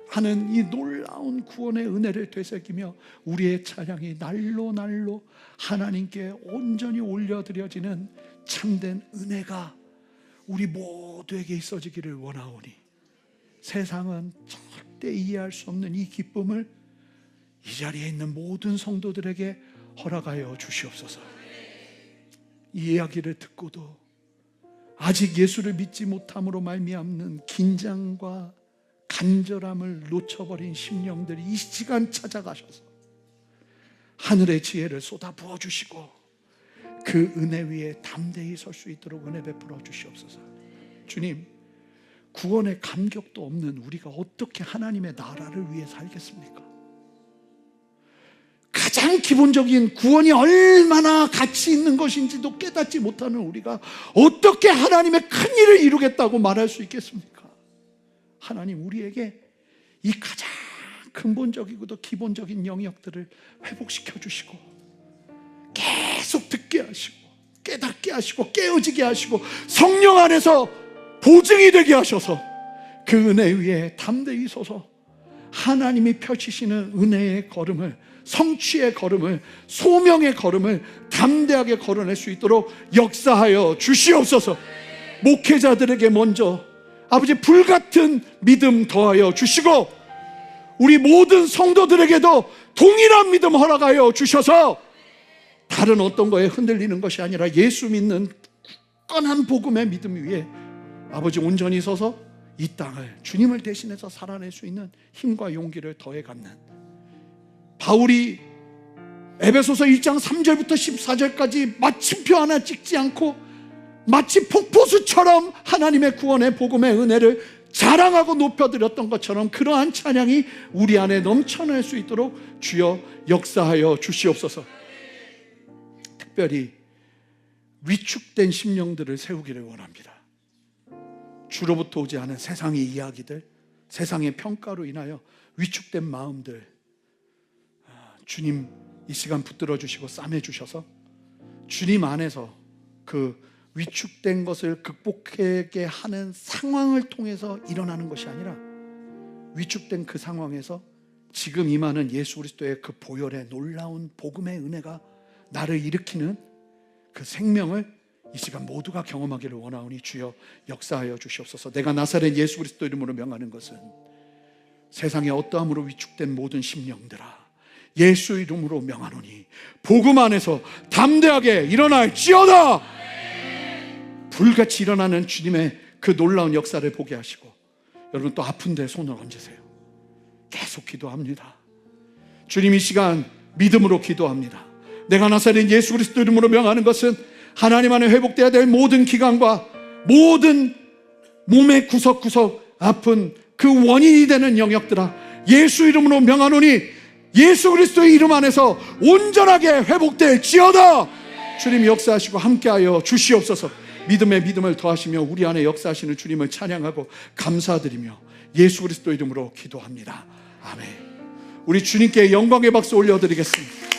하는 이 놀라운 구원의 은혜를 되새기며 우리의 찬양이 날로 날로 하나님께 온전히 올려드려지는 참된 은혜가 우리 모두에게 있어지기를 원하오니, 세상은 절대 이해할 수 없는 이 기쁨을 이 자리에 있는 모든 성도들에게 허락하여 주시옵소서. 이 이야기를 듣고도 아직 예수를 믿지 못함으로 말미암는 긴장과 간절함을 놓쳐버린 심령들이 이 시간 찾아가셔서 하늘의 지혜를 쏟아 부어주시고 그 은혜 위에 담대히 설 수 있도록 은혜 베풀어 주시옵소서. 주님, 구원의 감격도 없는 우리가 어떻게 하나님의 나라를 위해 살겠습니까? 가장 기본적인 구원이 얼마나 가치 있는 것인지도 깨닫지 못하는 우리가 어떻게 하나님의 큰 일을 이루겠다고 말할 수 있겠습니까? 하나님, 우리에게 이 가장 근본적이고도 기본적인 영역들을 회복시켜 주시고 계속 듣게 하시고 깨닫게 하시고 깨어지게 하시고 성령 안에서 보증이 되게 하셔서 그 은혜 위에 담대히 서서 하나님이 펼치시는 은혜의 걸음을, 성취의 걸음을, 소명의 걸음을 담대하게 걸어낼 수 있도록 역사하여 주시옵소서. 목회자들에게 먼저 아버지 불같은 믿음 더하여 주시고 우리 모든 성도들에게도 동일한 믿음 허락하여 주셔서 다른 어떤 거에 흔들리는 것이 아니라 예수 믿는 굳건한 복음의 믿음 위에 아버지 온전히 서서 이 땅을 주님을 대신해서 살아낼 수 있는 힘과 용기를 더해 갖는, 바울이 에베소서 1장 3절부터 14절까지 마침표 하나 찍지 않고 마치 폭포수처럼 하나님의 구원의 복음의 은혜를 자랑하고 높여드렸던 것처럼 그러한 찬양이 우리 안에 넘쳐날 수 있도록 주여 역사하여 주시옵소서. 특별히 위축된 심령들을 세우기를 원합니다. 주로부터 오지 않은 세상의 이야기들, 세상의 평가로 인하여 위축된 마음들, 주님 이 시간 붙들어 주시고 싸매 주셔서 주님 안에서 그 위축된 것을 극복하게 하는 상황을 통해서 일어나는 것이 아니라 위축된 그 상황에서 지금 임하는 예수 그리스도의 그 보혈의 놀라운 복음의 은혜가 나를 일으키는 그 생명을 이 시간 모두가 경험하기를 원하오니 주여 역사하여 주시옵소서. 내가 나사렛 예수 그리스도 이름으로 명하는 것은 세상에 어떠함으로 위축된 모든 심령들아, 예수 이름으로 명하노니 복음 안에서 담대하게 일어날지어다. 불같이 일어나는 주님의 그 놀라운 역사를 보게 하시고, 여러분 또 아픈데 손을 얹으세요. 계속 기도합니다. 주님 이 시간 믿음으로 기도합니다. 내가 나사렛 예수 그리스도 이름으로 명하는 것은 하나님 안에 회복되어야 될 모든 기관과 모든 몸의 구석구석 아픈 그 원인이 되는 영역들아, 예수 이름으로 명하노니 예수 그리스도의 이름 안에서 온전하게 회복될지어다. 주님 역사하시고 함께하여 주시옵소서. 믿음에 믿음을 더하시며 우리 안에 역사하시는 주님을 찬양하고 감사드리며 예수 그리스도 이름으로 기도합니다. 아멘. 우리 주님께 영광의 박수 올려드리겠습니다.